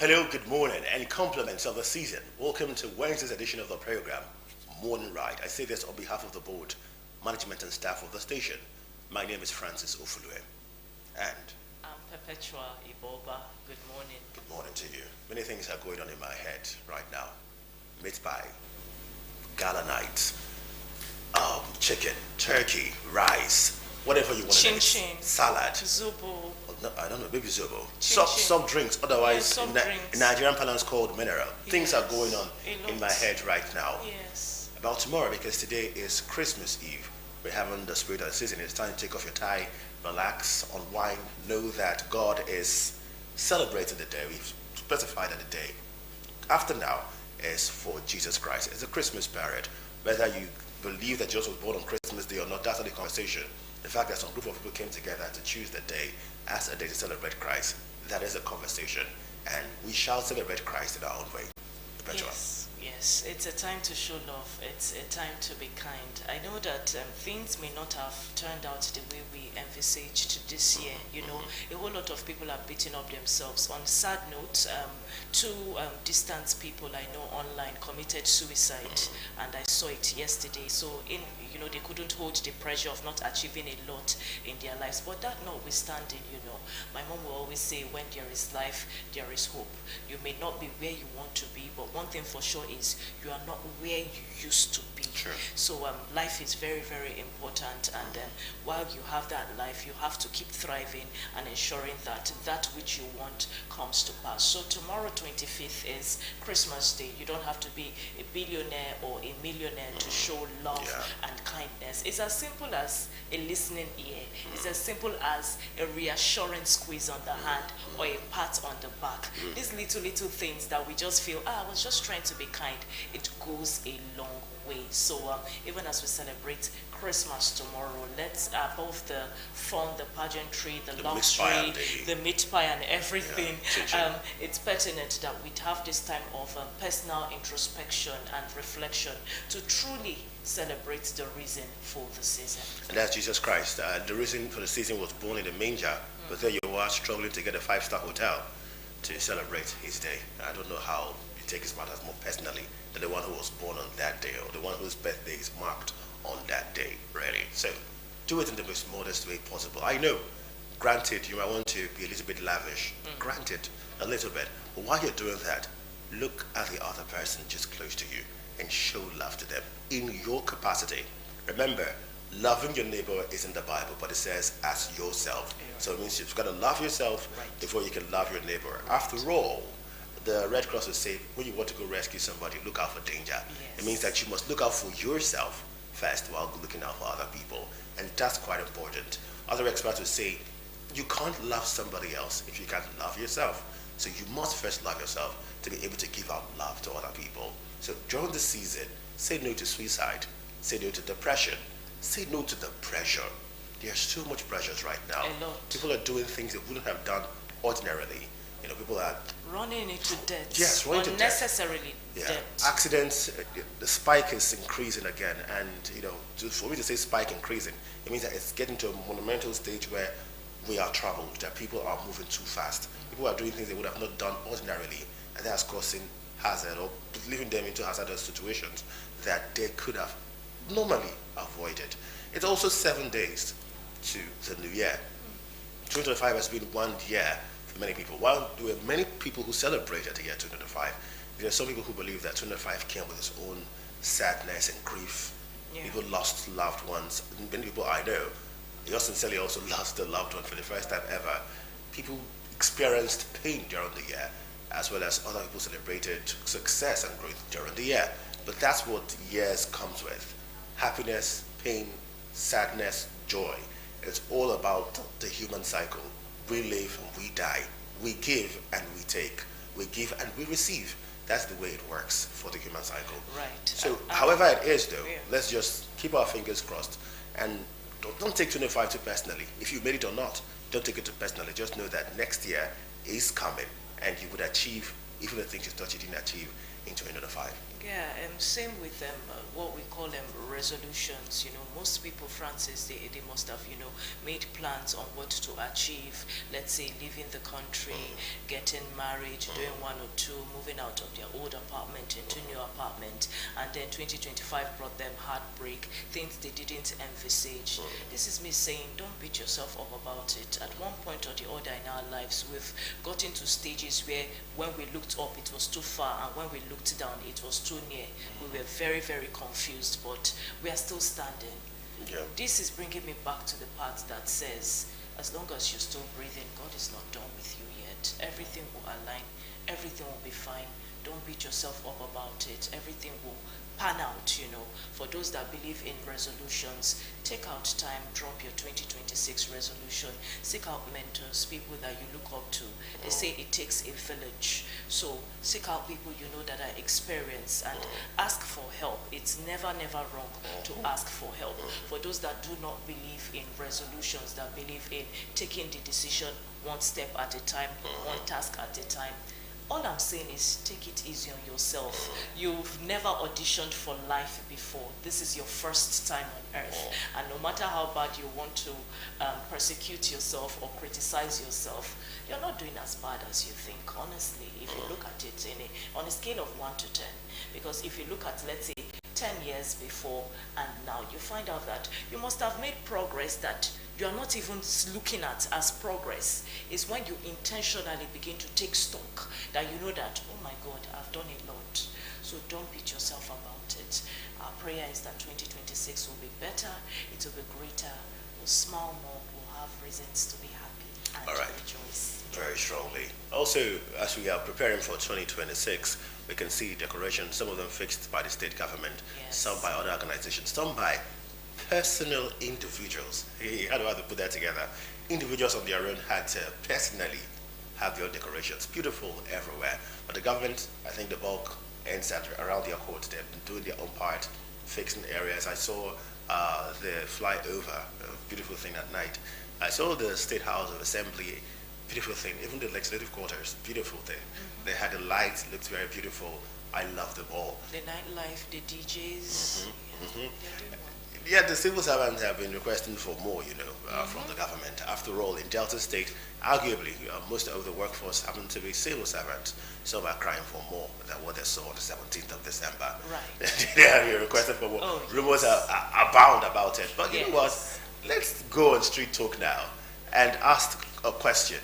Hello, good morning, and compliments of the season. Welcome to Wednesday's edition of the program, Morning Ride. I say this on behalf of the board, management, and staff of the station. My name is Francis Ofulue, and I'm Perpetua Iboba. Good morning. good morning to you. Many things are going on in my head right now. Meat pie, gala night, chicken, turkey, rice, whatever you want to Chin eat. chin. Salad. Zubo. No, I don't know, maybe zobo. Chin chin. Soft drinks, otherwise Yeah, soft drinks. in Nigerian parlance called mineral. Things are Yes, going on a in my lot. head right now. Yes. About tomorrow, because today is Christmas Eve. We're having the spirit of the season. It's time to take off your tie, relax, unwind, know that God is celebrating the day. We've specified that the day after now is for Jesus Christ. It's a Christmas period. Whether you believe that Jesus was born on Christmas Day or not, that's not the conversation. The fact that some group of people came together to choose the day as a day to celebrate Christ, that is a conversation. And we shall celebrate Christ in our own way. Perpetua. Yes. It's a time to show love. It's a time to be kind. I know that things may not have turned out the way we envisaged this year. You know, a whole lot of people are beating up themselves. On a sad note, two distant people I know online committed suicide, and I saw it yesterday. So they couldn't hold the pressure of not achieving a lot in their lives. But that notwithstanding, my mom will always say, when there is life, there is hope. You may not be where you want to be, but one thing for sure is you are not where you used to be. Sure. So life is very, very important, and while you have that life, you have to keep thriving and ensuring that that which you want comes to pass. So tomorrow, 25th, is Christmas Day. You don't have to be a billionaire or a millionaire to show love and kindness. It's as simple as a listening ear. It's as simple as a reassuring squeeze on the hand or a pat on the back. These little things that we just feel, I was just trying to be kind. It goes a long way. So even as we celebrate Christmas tomorrow, let's both the fun, the pageantry, the luxury, the meat pie and everything. It's pertinent that we have this time of personal introspection and reflection to truly celebrate the reason for the season. And that's Jesus Christ. The reason for the season was born in the manger, but there you are struggling to get a 5-star hotel to celebrate his day. I don't know how you take his matters more personally than the one who was born on that day or the one whose birthday is marked on that day, really. So do it in the most modest way possible. I know, granted, you might want to be a little bit lavish, granted, a little bit, but while you're doing that, look at the other person just close to you and show love to them in your capacity. Remember, loving your neighbor is in the Bible, but it says as yourself. So it means you've got to love yourself before you can love your neighbor. After all, the Red Cross would say, when you want to go rescue somebody, look out for danger. It means that you must look out for yourself first while looking out for other people. And that's quite important. Other experts would say, you can't love somebody else if you can't love yourself. So you must first love yourself to be able to give out love to other people. So during the season, say no to suicide, say no to depression, say no to the pressure. There's so much pressures right now. A lot. People are doing things they wouldn't have done ordinarily. People are running into debt. Yes, running into debt. Unnecessarily debt. Accidents, the spike is increasing again, and for me to say spike increasing, it means that it's getting to a monumental stage where we are troubled, that people are moving too fast. People are doing things they would have not done ordinarily, and that's causing hazard or leaving them into hazardous situations that they could have normally avoided. It's also 7 days to the new year. 2025 has been 1 year for many people. While there were many people who celebrated the year 2025, there are some people who believe that 2025 came with its own sadness and grief. People lost loved ones. Many people I know, yours sincerely also lost a loved one for the first time ever. People experienced pain during the year, as well as other people celebrated success and growth during the year. But that's what years comes with. Happiness, pain, sadness, joy. It's all about the human cycle. We live and we die. We give and we take. We give and we receive. That's the way it works for the human cycle. Right. So however it is though, let's just keep our fingers crossed and don't take 25 too personally. If you made it or not, don't take it too personally. Just know that next year is coming and you would achieve even the things you thought you didn't achieve in 2005? Yeah, same with what we call resolutions. Most people, Francis, they must have, made plans on what to achieve. Let's say leaving the country, getting married, doing one or two, moving out of their old apartment into new apartment, and then 2025 brought them heartbreak, things they didn't envisage. This is me saying, don't beat yourself up about it. At one point or the other in our lives, we've gotten to stages where when we looked up, it was too far, and when we looked down, it was too near. We were very, very confused, but we are still standing. Yeah. This is bringing me back to the part that says, as long as you're still breathing, God is not done with you yet. Everything will align. Everything will be fine. Don't beat yourself up about it. Everything will pan out, For those that believe in resolutions, take out time, drop your 2026 resolution, seek out mentors, people that you look up to. They say it takes a village. So seek out people that are experienced and ask for help. It's never, never wrong to ask for help. For those that do not believe in resolutions, that believe in taking the decision one step at a time, one task at a time, all I'm saying is take it easy on yourself. You've never auditioned for life before. This is your first time on earth. And no matter how bad you want to persecute yourself or criticize yourself, you're not doing as bad as you think, honestly, if you look at it on a scale of 1 to 10. Because if you look at, let's say, 10 years before and now, you find out that you must have made progress that you are not even looking at as progress. It's when you intentionally begin to take stock that you know that, oh my God, I've done a lot. So don't beat yourself about it. Our prayer is that 2026 will be better, it will be greater, we'll smile more, we'll have reasons to be happy and All right. rejoice. Very strongly. Also, as we are preparing for 2026, we can see decorations, some of them fixed by the state government, Yes. some by other organizations, some by personal individuals. Hey, how do I have to put that together? Individuals on their own had to personally have their decorations. Beautiful everywhere. But the government, I think the bulk ends at around their court. They've been doing their own part, fixing areas. I saw the flyover, a beautiful thing at night. I saw the State House of Assembly, beautiful thing. Even the legislative quarters, beautiful thing. They had the lights, looked very beautiful. I love them all. The nightlife, the DJs, they're doing well. Yeah, the civil servants have been requesting for more, from the government. After all, in Delta State, arguably, most of the workforce happen to be civil servants. Some are crying for more than what they saw on the 17th of December. Right. They are requesting for more. Oh, Rumors yes. are abound about it. But you know what? Yes. Let's go on Street Talk now and ask a question.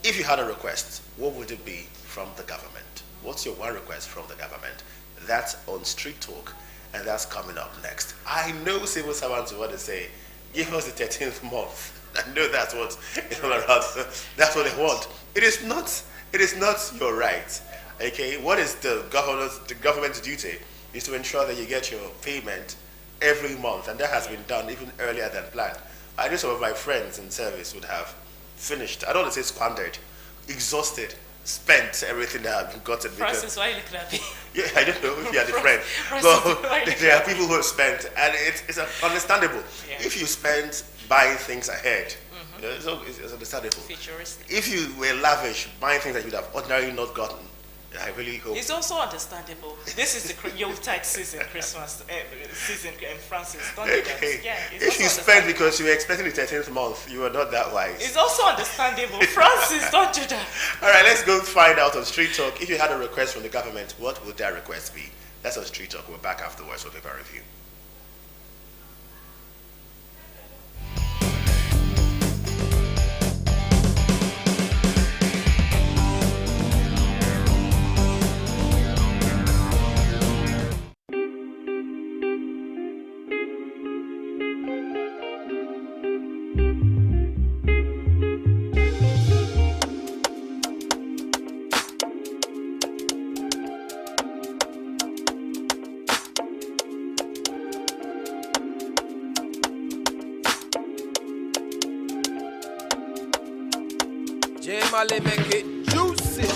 If you had a request, what would it be from the government? What's your one request from the government? That's on Street Talk. And that's coming up next. I know civil servants want to say, give us the 13th month. I know that's what it's all about. That's what they want. It is not your right. Okay? What is the government's duty is to ensure that you get your payment every month, and that has been done even earlier than planned. I know some of my friends in service would have finished, I don't want to say squandered, exhausted, spent everything that I've gotten. Francis, why are you looking at me? Yeah, I don't know if you are the friend. But there are people who have spent, and it's understandable. Yeah. If you spend buying things ahead, it's understandable. Futuristic. If you were lavish, buying things that you would have ordinarily not gotten, I really hope. It's also understandable. This is the Yuletide season, Christmas season, and Francis. Don't do that. Okay. Yeah, it's If also you spend because you were expecting the 13th month, you were not that wise. It's also understandable. Francis, don't do that. All right, let's go find out on Street Talk. If you had a request from the government, what would that request be? That's on Street Talk. We're back afterwards with a paper review. J Mali make it juicy.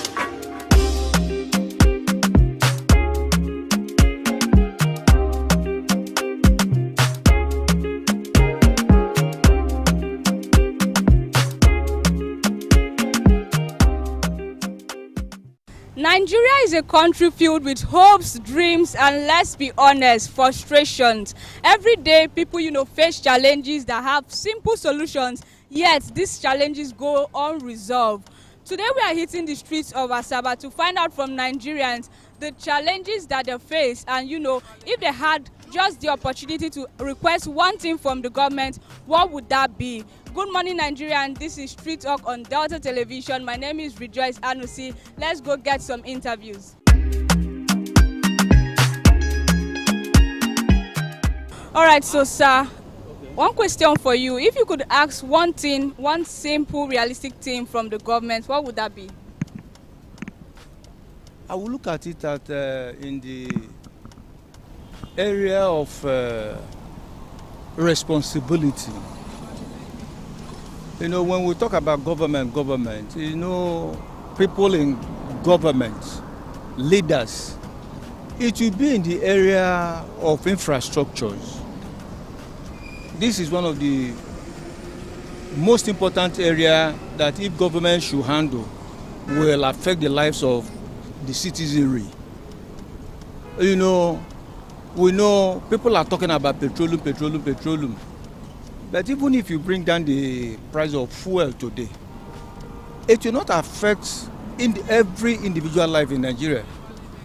Nigeria is a country filled with hopes, dreams, and let's be honest, frustrations. Every day, people, face challenges that have simple solutions, yet these challenges go unresolved. Today, we are hitting the streets of Asaba to find out from Nigerians the challenges that they face, and if they had just the opportunity to request one thing from the government, what would that be? Good morning, Nigeria. This is Street Talk on Delta Television. My name is Rejoice Anusi. Let's go get some interviews. All right, so sir, one question for you. If you could ask one thing, one simple, realistic thing from the government, what would that be? I will look at it in the area of responsibility. When we talk about government, people in government, leaders, it will be in the area of infrastructures. This is one of the most important areas that if government should handle will affect the lives of the citizenry. We know people are talking about petroleum. But even if you bring down the price of fuel today, it will not affect every individual life in Nigeria.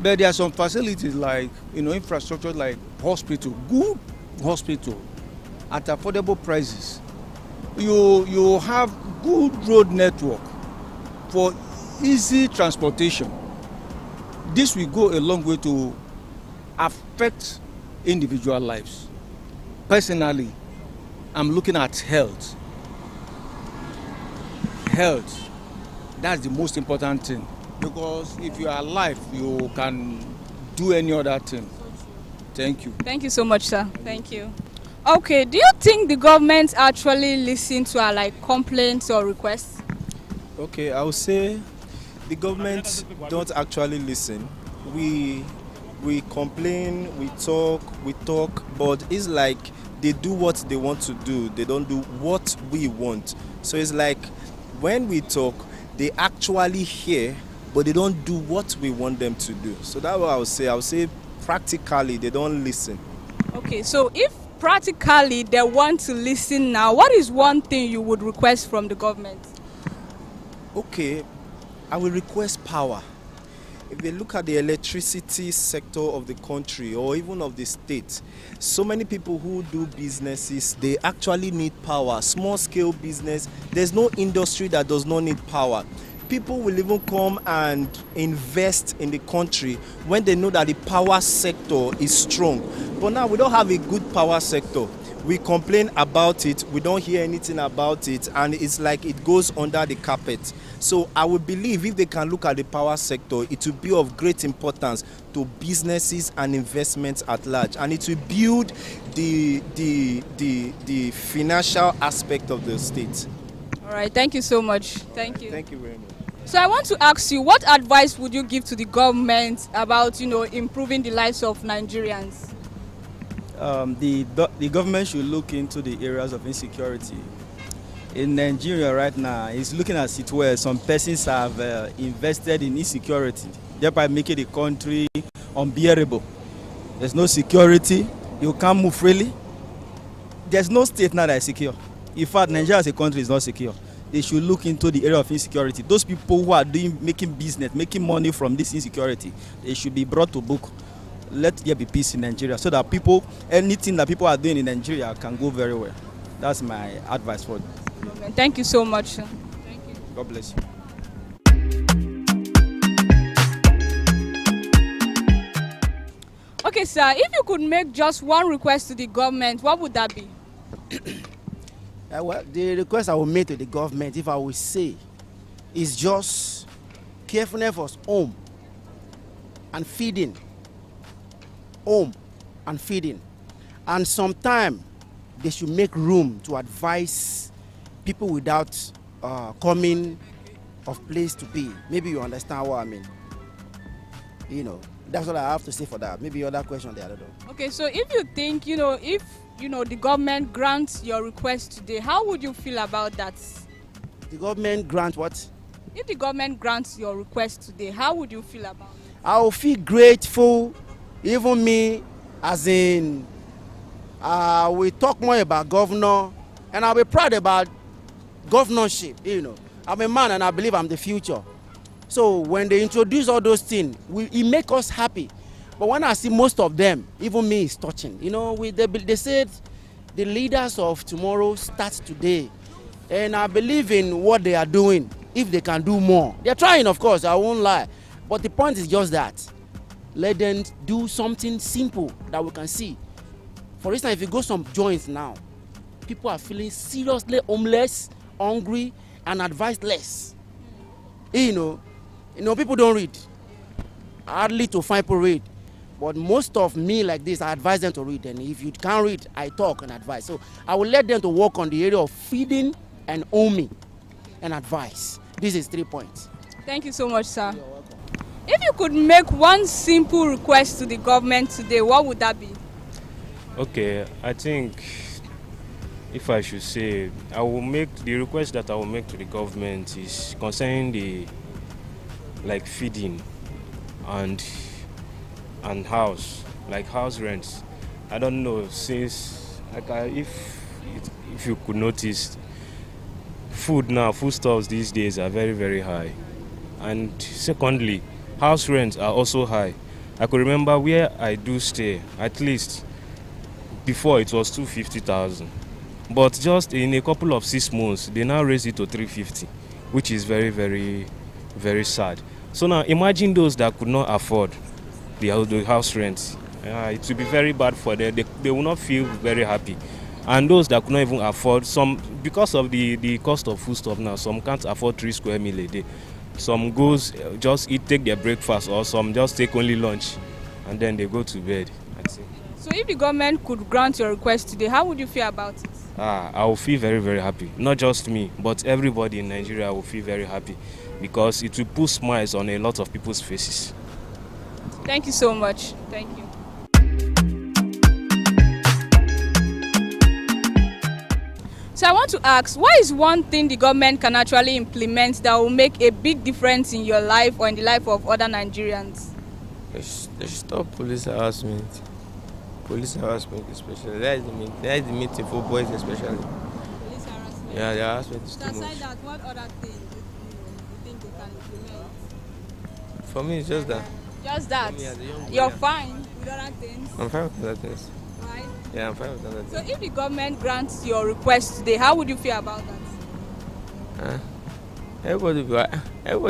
But there are some facilities like, infrastructure like hospital, good hospital at affordable prices. You have good road network for easy transportation. This will go a long way to affect individual lives. Personally, I'm looking at health. Health, that's the most important thing. Because if you are alive, you can do any other thing. Thank you. Thank you so much, sir. Thank you. Okay, do you think the government actually listen to our complaints or requests? Okay, I would say the government don't actually listen. We complain, we talk, but it's like they do what they want to do. They don't do what we want. So it's like when we talk, they actually hear, but they don't do what we want them to do. So that's what I would say. I would say practically they don't listen. Okay, so if practically they want to listen now, what is one thing you would request from the government? Okay, I will request power. If you look at the electricity sector of the country or even of the state, so many people who do businesses, they actually need power. Small scale business, there's no industry that does not need power. People will even come and invest in the country when they know that the power sector is strong. But now we don't have a good power sector. We complain about it, we don't hear anything about it, and it's like it goes under the carpet. So I would believe if they can look at the power sector, it will be of great importance to businesses and investments at large, and it will build the financial aspect of the state. All right, thank you so much. Thank you. Thank you very much. So I want to ask you, what advice would you give to the government about, improving the lives of Nigerians? The government should look into the areas of insecurity. In Nigeria right now, it's looking at it where some persons have invested in insecurity, thereby making the country unbearable. There's no security, you can't move freely. There's no state now that is secure. In fact, Nigeria as a country is not secure. They should look into the area of insecurity. Those people who are making business, making money from this insecurity, they should be brought to book. Let there be peace in Nigeria so that anything that people are doing in Nigeria can go very well. That's my advice for them. Thank you so much. Thank you. God bless you. Okay, sir, if you could make just one request to the government, what would that be? Well, the request I will make to the government, if I will say, is just carefulness for home and feeding. Home and feeding. And sometimes they should make room to advise people without coming of place to be. Maybe you understand what I mean. That's what I have to say for that. Maybe other question there, I don't know. Okay, so if you think, if the government grants your request today, how would you feel about that? The government grant what? If the government grants your request today, how would you feel about it? I will feel grateful. Even me, as in, we talk more about governor, and I'll be proud about governorship. I'm a man and I believe I'm the future. So when they introduce all those things, it make us happy. But when I see most of them, even me is touching. They said the leaders of tomorrow start today. And I believe in what they are doing, if they can do more. They're trying, of course, I won't lie. But the point is just that. Let them do something simple that we can see. For instance, if you go some joints now, people are feeling seriously homeless, hungry, and advised less. People don't read. Hardly to find people read. But most of me like this, I advise them to read. And if you can't read, I talk and advise. So I will let them to work on the area of feeding and homing and advice. This is 3 points. Thank you so much, sir. You're welcome. If you could make one simple request to the government today, what would that be? Okay, I think if I should say, the request that I will make to the government is concerning the feeding and house rents. I don't know, since if you could notice, foodstuffs these days are very, very high. And secondly, house rents are also high. I could remember where I do stay, at least before it was 250,000. But just in a couple of 6 months, they now raised it to 350, which is very, very, very sad. So now imagine those that could not afford the house rent. It will be very bad for them. They will not feel very happy. And those that could not even afford, some because of the cost of foodstuff now, some can't afford 3 square meal a day. Some goes just take their breakfast, or some just take only lunch, and then they go to bed. So if the government could grant your request today, how would you feel about it? I will feel very, very happy. Not just me, but everybody in Nigeria will feel very happy, because it will put smiles on a lot of people's faces. Thank you so much. Thank you. So I want to ask, what is one thing the government can actually implement that will make a big difference in your life or in the life of other Nigerians? They should stop police harassment. Police harassment especially. That is the main thing for boys especially. Police harassment? Yeah, the harassment is too much. Aside that, what other things you think they can implement? For me, it's just that. Just that? Me, you're fine with other things? I'm fine with other things. Right? Yeah, I'm fine with other things. So if the government grants your request today, how would you feel about that? Everybody will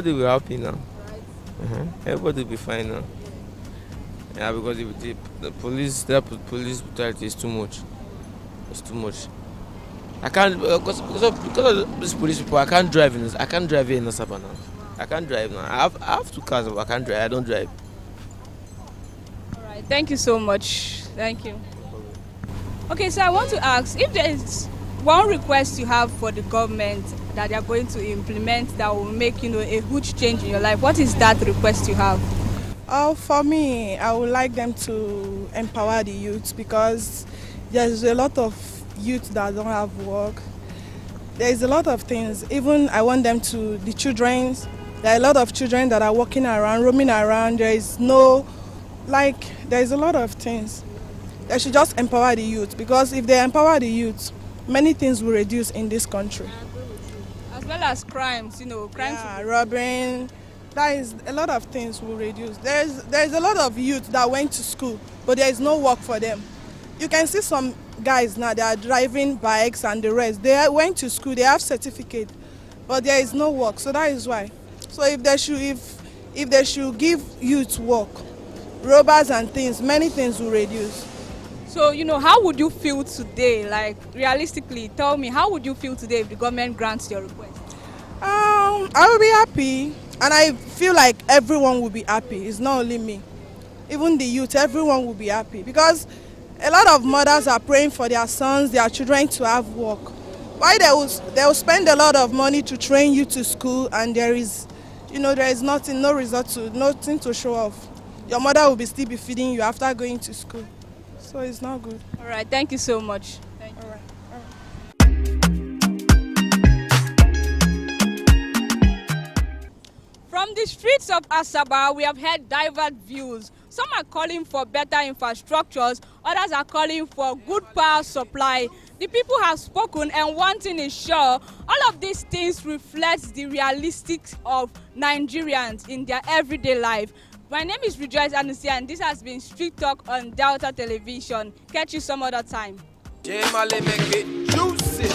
be happy now. Right. Everybody will be fine now. Yeah, because the police brutality is too much. It's too much. I can't because of these police people. I can't drive here in Asaba now. I can't drive now. I have 2 cars, but I can't drive. I don't drive. All right. Thank you so much. Thank you. Okay, so I want to ask, if there is one request you have for the government that they are going to implement that will make a huge change in your life, what is that request you have? For me, I would like them to empower the youth, because there's a lot of youth that don't have work. There's a lot of things. Even I want them to, the children, there are a lot of children that are walking around, roaming around. There's a lot of things. They should just empower the youth, because if they empower the youth, many things will reduce in this country. As well as crimes, crimes. Yeah, robbing. That is a lot of things will reduce. There's a lot of youth that went to school, but there is no work for them. You can see some guys now, they are driving bikes and the rest. They went to school, they have certificate, but there is no work. So that is why. So if they should give youth work, robbers and things, many things will reduce. So, how would you feel today? Like, realistically, tell me, how would you feel today if the government grants your request? I will be happy, and I feel like everyone will be happy. It's not only me. Even the youth, everyone will be happy, because a lot of mothers are praying for their sons, their children to have work. Why they will spend a lot of money to train you to school, and there is nothing, no result nothing to show off. Your mother will still be feeding you after going to school. So it's not good. All right, thank you so much. Thank you. All right. From On the streets of Asaba, we have heard diverse views. Some are calling for better infrastructures, others are calling for good power supply. The people have spoken, and one thing is sure, all of these things reflect the realistics of Nigerians in their everyday life. My name is Rejoice Anusi, and this has been Street Talk on Delta Television. Catch you some other time. J Male make it juicy.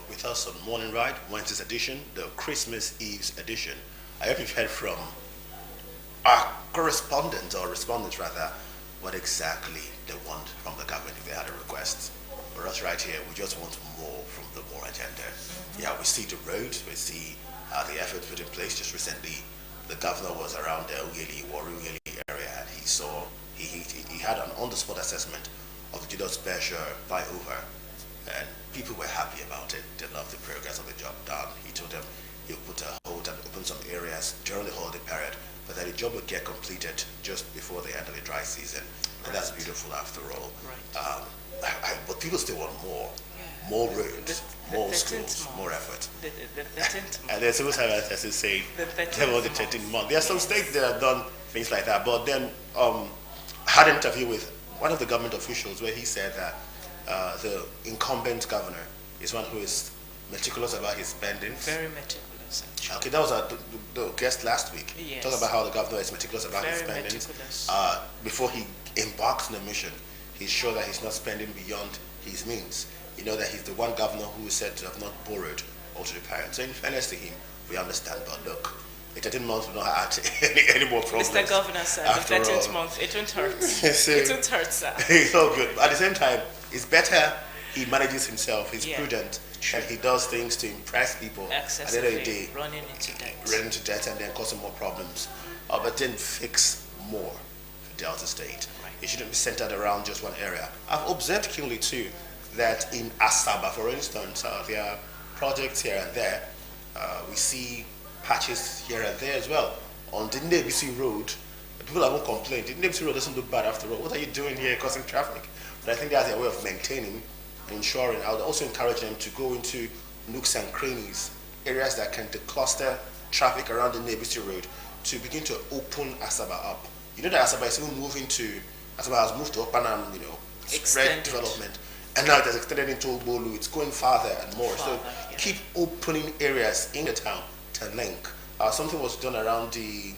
With us on Morning Ride, Wednesday's edition, the Christmas Eve's edition. I hope you've heard from our correspondents, or respondents rather, what exactly they want from the government if they had a request. For us right here, we just want more from the more agenda. Yeah, we see the roads, we see the efforts put in place. Just recently, the governor was around the Warri area, and he had an on-the-spot assessment of the Julius Berger flyover. And people were happy about it. They loved the progress of the job done. He told them he'll put a hold and open some areas during the holiday period, but that the job would get completed just before the end of the dry season. And that's beautiful after all. Right. But people still want more. Yeah. More roads, more schools, more effort. The 13th month. And there's always as they say, the 13th month. There are some states that have done things like that. But then I had an interview with one of the government officials where he said that the incumbent governor is one who is meticulous about his spending. Very meticulous. Actually. Okay, that was the guest last week. Yes. Talking about how the governor is meticulous about his spending. Before he embarks on a mission, he's sure that he's not spending beyond his means. You know that he's the one governor who is said to have not borrowed or to the parents. So in fairness to him, we understand, but look, the 13 months will not add any more problems. Mr. Governor, sir, the 13th month, it won't hurt. So, it won't hurt, sir. It's all good. But at the same time, it's better he manages himself, he's prudent, and he does things to impress people. At the end of the day, running into debt and then causing more problems. But then fix more for Delta State. Right. It shouldn't be centered around just one area. I've observed keenly too that in Asaba, for instance, there are projects here and there. We see patches here and there as well. On the NBC Road, people haven't complained. The NBC Road doesn't look bad after all. What are you doing here causing traffic? But I think that's their way of maintaining and ensuring. I would also encourage them to go into nooks and crannies, areas that can decluster traffic around the NBC Road, to begin to open Asaba up. You know that Asaba is even moving to, Asaba has moved to Okpanam, spread development. And now it has extended into Ubolu. It's going farther and more. Keep opening areas in the town to link. Something was done around the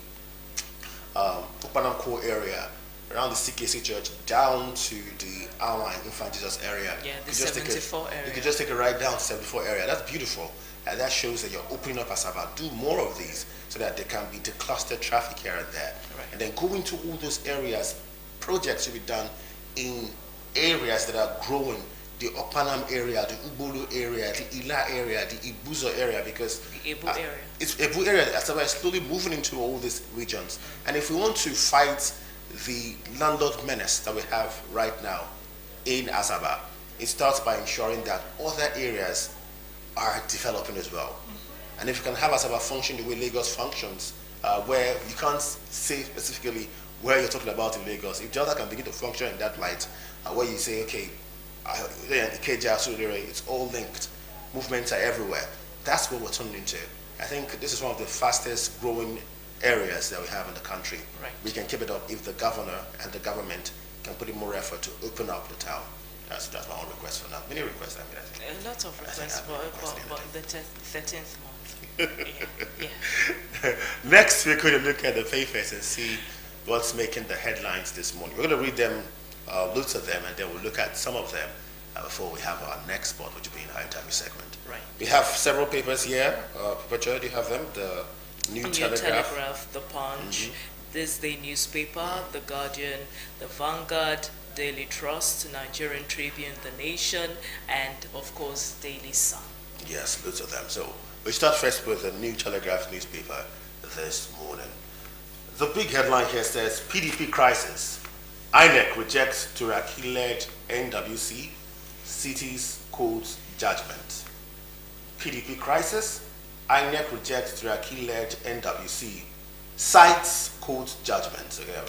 Okpanam core area, around the CKC Church, down to the Alma Infant Jesus area. Yeah, the 74 area. You could just take a ride down to 74 area. That's beautiful. And that shows that you're opening up Asaba. Do more of these so that there can be declustered traffic here and there. Right. And then go into all those areas. Projects should be done in areas that are growing. The Okpanam area, the Ubolu area, the Ila area, the Ibuzo area, because the Ebu area. It's Ebu area. Asaba is slowly moving into all these regions. And if we want to fight the landlord menace that we have right now in Asaba, it starts by ensuring that other areas are developing as well. And if you can have Asaba function the way Lagos functions, where you can't say specifically where you're talking about in Lagos, if Delta can begin to function in that light, where you say, okay, it's all linked, movements are everywhere, that's what we're turning into. I think this is one of the fastest growing areas that we have in the country. Right. We can keep it up if the governor and the government can put in more effort to open up the town. That's my own request for now. Many requests, I think. A lot of requests, but the 13th month. Yeah. Next, we're going to look at the papers and see what's making the headlines this morning. We're going to read them, lots of them, and then we'll look at some of them before we have our next spot, which will be in our interview segment. Right. We have several papers here. Papacho, do you have them? The New Telegraph, The Punch, This Day newspaper, The Guardian, The Vanguard, Daily Trust, Nigerian Tribune, The Nation, and of course Daily Sun. Yes, lots of them. So we start first with the New Telegraph newspaper this morning. The big headline here says PDP crisis. INEC rejects Turaki-led NWC, cities court's judgment. PDP crisis. INEC rejects Turaki-led NWC, cites court judgment. Okay,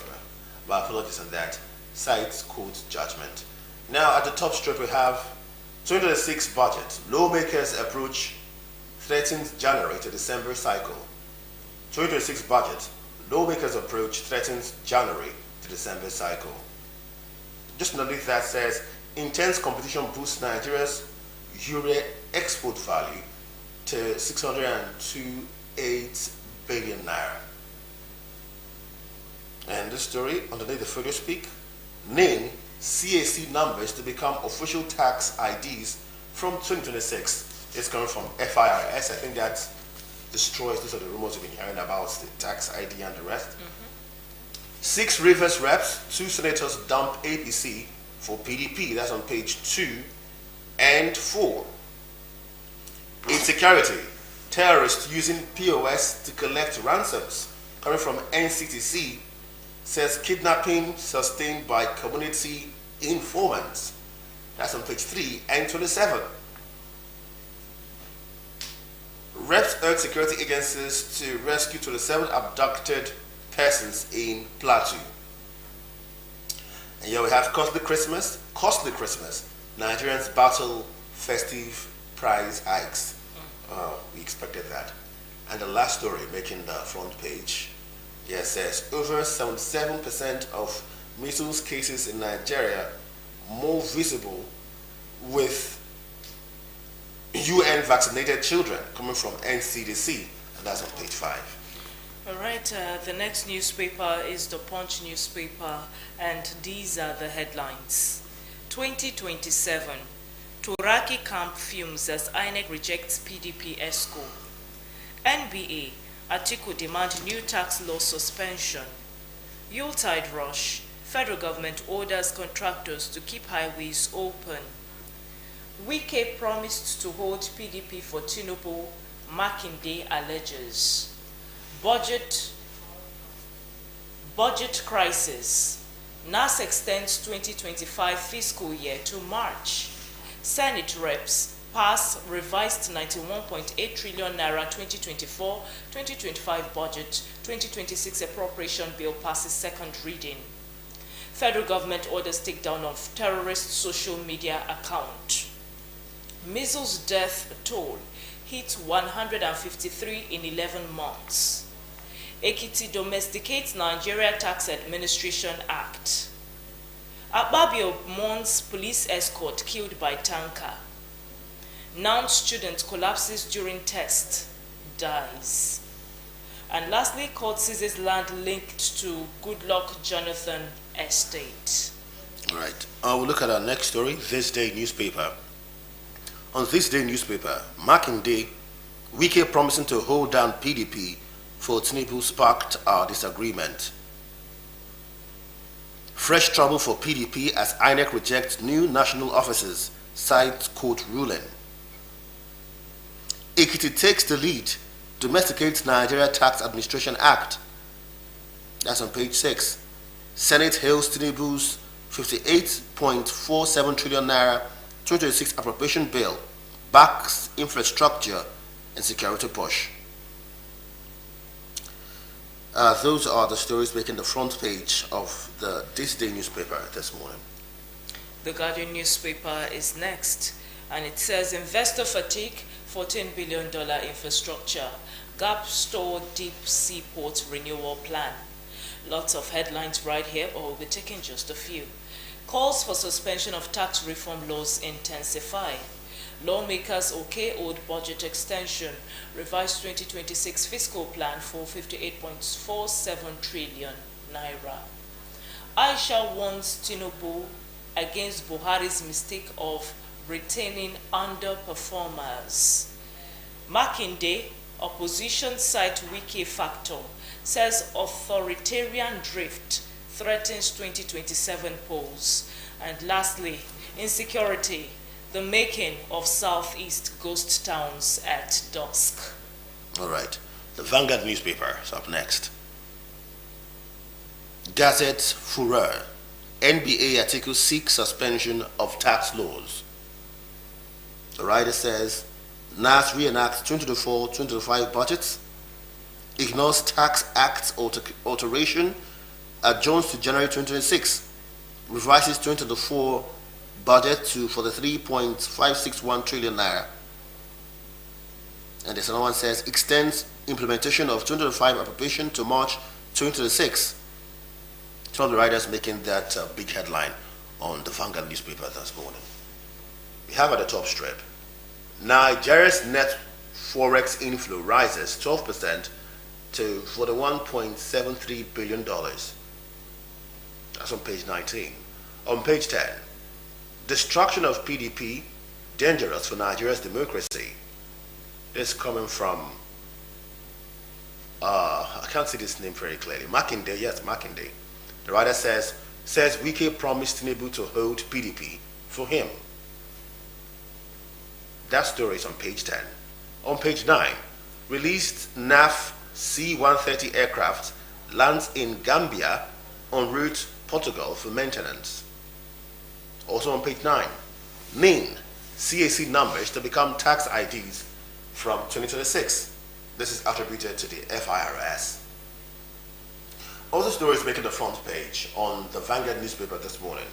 my apologies on that. Cites court judgment. Now at the top strip we have 2026 budget. Lawmakers approach 13th January to December cycle. 2026 budget. Lawmakers approach 13th January to December cycle. Just underneath that says intense competition boosts Nigeria's urea export value to 602.8 billion naira. And this story underneath the photo speak, name CAC numbers to become official tax IDs from 2026. It's coming from FIRS. I think that destroys those are the rumors we've been hearing about the tax ID and the rest. 6 Rivers reps, 2 senators dump APC for PDP. That's on page 2 and 4. Insecurity. Terrorists using POS to collect ransoms. Coming from NCTC, says kidnapping sustained by community informants. That's on page 3 and 27. Reps urge security agencies to rescue 27 abducted persons in Plateau. And here we have costly Christmas. Nigerians battle festive price hikes. We expected that. And the last story making the front page, here says over 77% of measles cases in Nigeria more visible with UN vaccinated children, coming from NCDC, and that's on page 5. All right, the next newspaper is the Punch newspaper, and these are the headlines. 2027, Turaki camp fumes as INEC rejects PDP ESCO. NBA, Atiku demand new tax law suspension. Yuletide rush, federal government orders contractors to keep highways open. Wike promised to hold PDP for Tinubu, Makinde alleges. Budget crisis. NAS extends 2025 fiscal year to March. Senate reps pass revised 91.8 trillion naira 2024-2025 budget. 2026 appropriation bill passes second reading. Federal government orders takedown of terrorist social media account. Measles death toll hit 153 in 11 months. Ekiti domesticates Nigeria Tax Administration Act. Akpabio mourns police escort killed by tanker. Noun student collapses during test, dies. And lastly, court seizes land linked to Goodluck Jonathan estate. All right. We'll look at our next story, This Day newspaper. On This Day newspaper, Makinde, Wike promising to hold down PDP for Tinubu sparked our disagreement. Fresh trouble for PDP as INEC rejects new national officers, cites court ruling. Ekiti takes the lead, domesticates Nigeria Tax Administration Act. That's on page 6. Senate hails Tinubu's 58.47 trillion naira 2026 appropriation bill, backs infrastructure and security push. Those are the stories making the front page of the This Day newspaper this morning. The Guardian newspaper is next, and it says investor fatigue, $14 billion infrastructure, gap store deep seaport renewal plan. Lots of headlines right here, but we'll be taking just a few. Calls for suspension of tax reform laws intensify. Lawmakers okay old budget extension. Revised 2026 fiscal plan for 58.47 trillion naira. Aisha warns Tinubu against Buhari's mistake of retaining underperformers. Makinde, opposition site Wiki Factor, says authoritarian drift threatens 2027 polls. And lastly, insecurity, the making of Southeast ghost towns at dusk. All right. The Vanguard newspaper is up next. Gazette furor. NBA Atiku seeks suspension of tax laws. The writer says, NAS reenacts 2024-2025 budgets, ignores Tax Act alteration, adjourns to January 2026, revises 2024 budget for the 3.561 trillion naira. And there's another one says, extends implementation of 2025 appropriation to March 2026. Some of the writers making that big headline on the Vanguard newspaper this morning. We have at the top strip, Nigeria's net forex inflow rises 12% to $41.73 billion. That's on page 19. On page 10, destruction of PDP, dangerous for Nigeria's democracy. This coming from, I can't see this name very clearly. Makinde, yes, Makinde. The writer says Wike promised Tinubu to hold PDP for him. That story is on page 10. On page 9, released NAF C-130 aircraft lands in Gambia en route Portugal for maintenance. Also on page 9, NIN CAC numbers to become tax IDs from 2026. This is attributed to the FIRS. Other stories making the front page on the Vanguard newspaper this morning.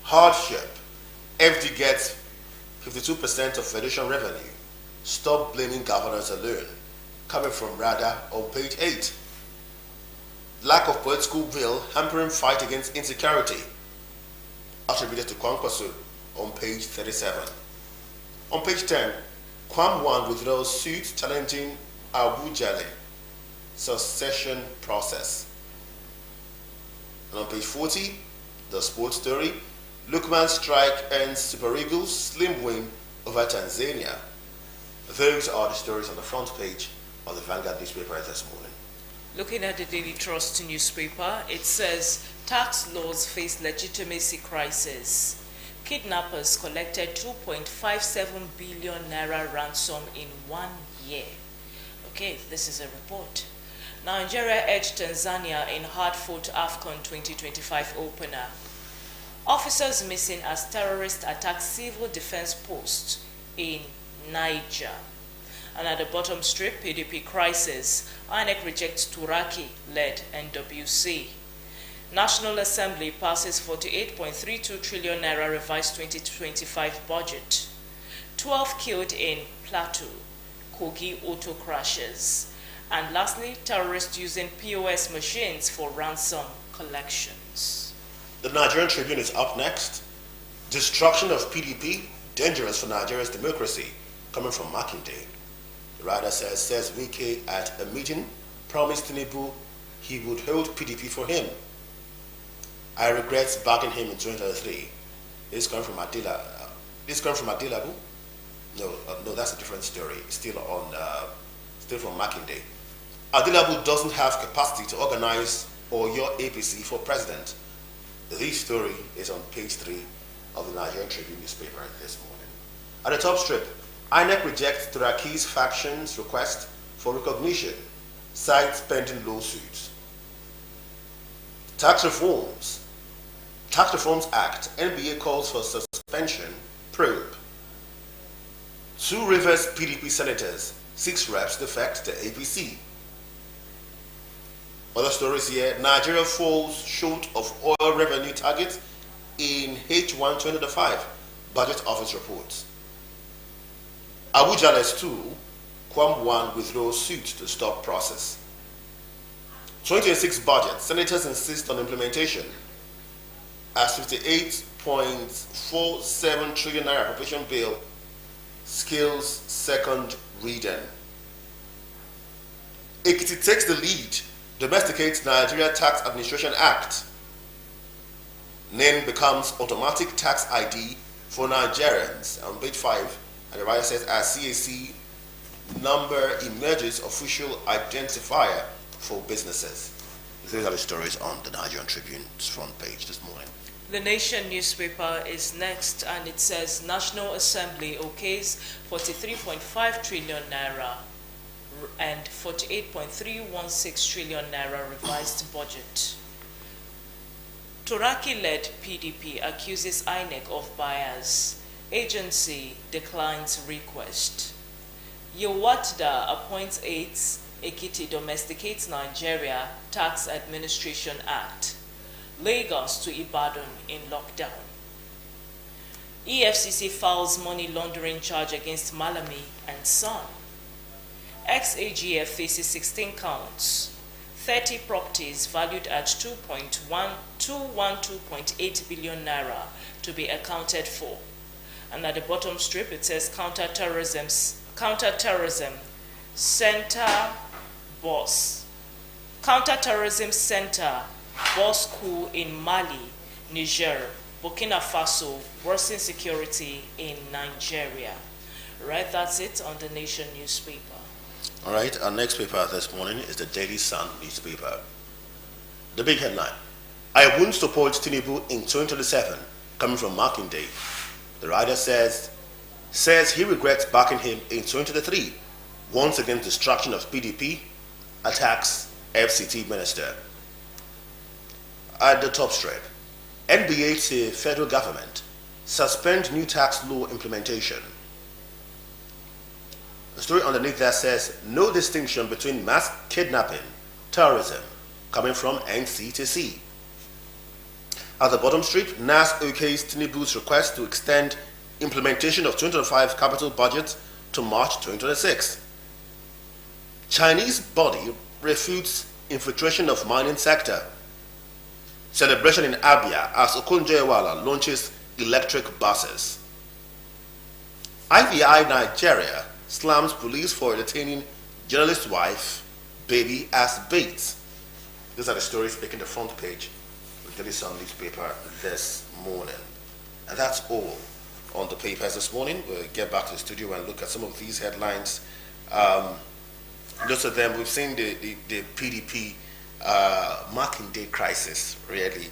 Hardship. FD gets 52% of federation revenue. Stop blaming governors alone. Coming from RADA on page 8. Lack of political will hampering fight against insecurity. Attributed to Kwankwaso on page 37. On page 10, Kwam 1 withdraws suit challenging Abu Jale succession process. And on page 40, the sports story, Lukman strike ends Super Eagles slim win over Tanzania. Those are the stories on the front page of the Vanguard newspaper this morning. Looking at the Daily Trust newspaper, it says tax laws face legitimacy crisis. Kidnappers collected 2.57 billion naira ransom in 1 year. Okay, this is a report. Nigeria edged Tanzania in hard-fought AFCON 2025 opener. Officers missing as terrorists attack civil defense post in Niger. And at the bottom strip, PDP crisis. INEC rejects Turaki-led NWC. National Assembly passes 48.32 trillion naira revised 2025 budget. 12 killed in Plateau. Kogi auto crashes. And lastly, terrorists using POS machines for ransom collections. The Nigerian Tribune is up next. Destruction of PDP, dangerous for Nigeria's democracy, coming from Makinde. The writer says Wike at a meeting promised Tinubu he would hold PDP for him. I regret backing him in 2023. This coming from Adila. This coming from Adilabu? No, that's a different story. Still from Makinde. Adilabu doesn't have capacity to organize your APC for president. This story is on page 3 of the Nigerian Tribune newspaper this morning. At the top strip, INEC rejects Turaki's faction's request for recognition, cites pending lawsuits. Tax Reforms Act, NBA calls for suspension, probe. 2 Rivers PDP senators, 6 reps defect to APC. Other stories here, Nigeria falls short of oil revenue targets in H1 2025, Budget Office reports. Abuja less 2, Kwam 1 withdraws suit to stop process. 2026 budget, senators insist on implementation as 58.47 8.47 trillion naira appropriation bill skills second reading. Ekiti takes the lead, domesticates Nigeria Tax Administration Act. NIN becomes automatic tax ID for Nigerians. On page 5, and the writer says, as CAC number emerges official identifier for businesses. These are the stories on the Nigerian Tribune's front page this morning. The Nation newspaper is next, and it says National Assembly okays 43.5 trillion naira and 48.316 trillion naira revised budget. Turaki-led PDP accuses INEC of bias. Agency declines request. Yewatda appoints aides. Ekiti domesticates Nigeria Tax Administration Act. Lagos to Ibadan in lockdown. EFCC files money laundering charge against Malami and Son. Ex-AGF faces 16 counts. 30 properties valued at 212.8 billion naira to be accounted for. And at the bottom strip it says counterterrorism center boss. Counterterrorism center boss coup in Mali, Niger, Burkina Faso, worsening security in Nigeria. Right, that's it on the Nation newspaper. All right, our next paper this morning is the Daily Sun newspaper. The big headline: I won't support Tinubu in 2027, coming from Makinde. The writer says he regrets backing him in 2023, once against destruction of PDP, attacks FCT minister. At the top strip, NBA to federal government, suspend new tax law implementation. The story underneath that says no distinction between mass kidnapping, terrorism, coming from NCTC. At the bottom strip, NAS okays Tinubu's request to extend implementation of 2025 capital budget to March 2026. Chinese body refutes infiltration of mining sector. Celebration in Abia as Okonjo-Iweala launches electric buses. IVI Nigeria slams police for detaining journalist's wife, baby as bait. These are the stories making the front page of the Daily Sun newspaper this morning. And that's all on the papers this morning. We'll get back to the studio and look at some of these headlines. Most of them, we've seen the PDP marking day crisis, really.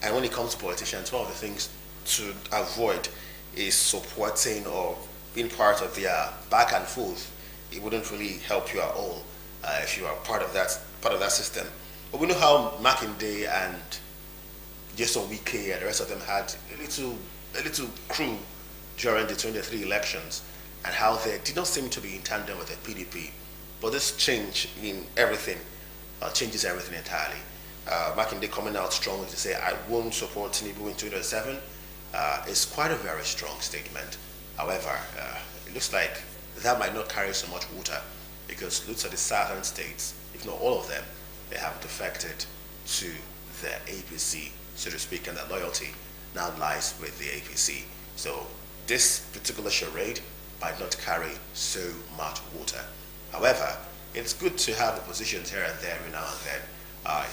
And when it comes to politicians, one of the things to avoid is supporting or being part of their back and forth. It wouldn't really help you at all if you are part of that system. But we know how Makinde and Jason Wike and the rest of them had a little crew during the 23 elections, and how they did not seem to be in tandem with the PDP. But this change in everything changes everything entirely. Makinde coming out strongly to say, I won't support Tinubu in 2007 is quite a very strong statement. However, it looks like that might not carry so much water, because lots of the southern states, if not all of them, they have defected to the APC, so to speak, and their loyalty now lies with the APC. So this particular charade might not carry so much water. However, it's good to have oppositions here and there every now and then,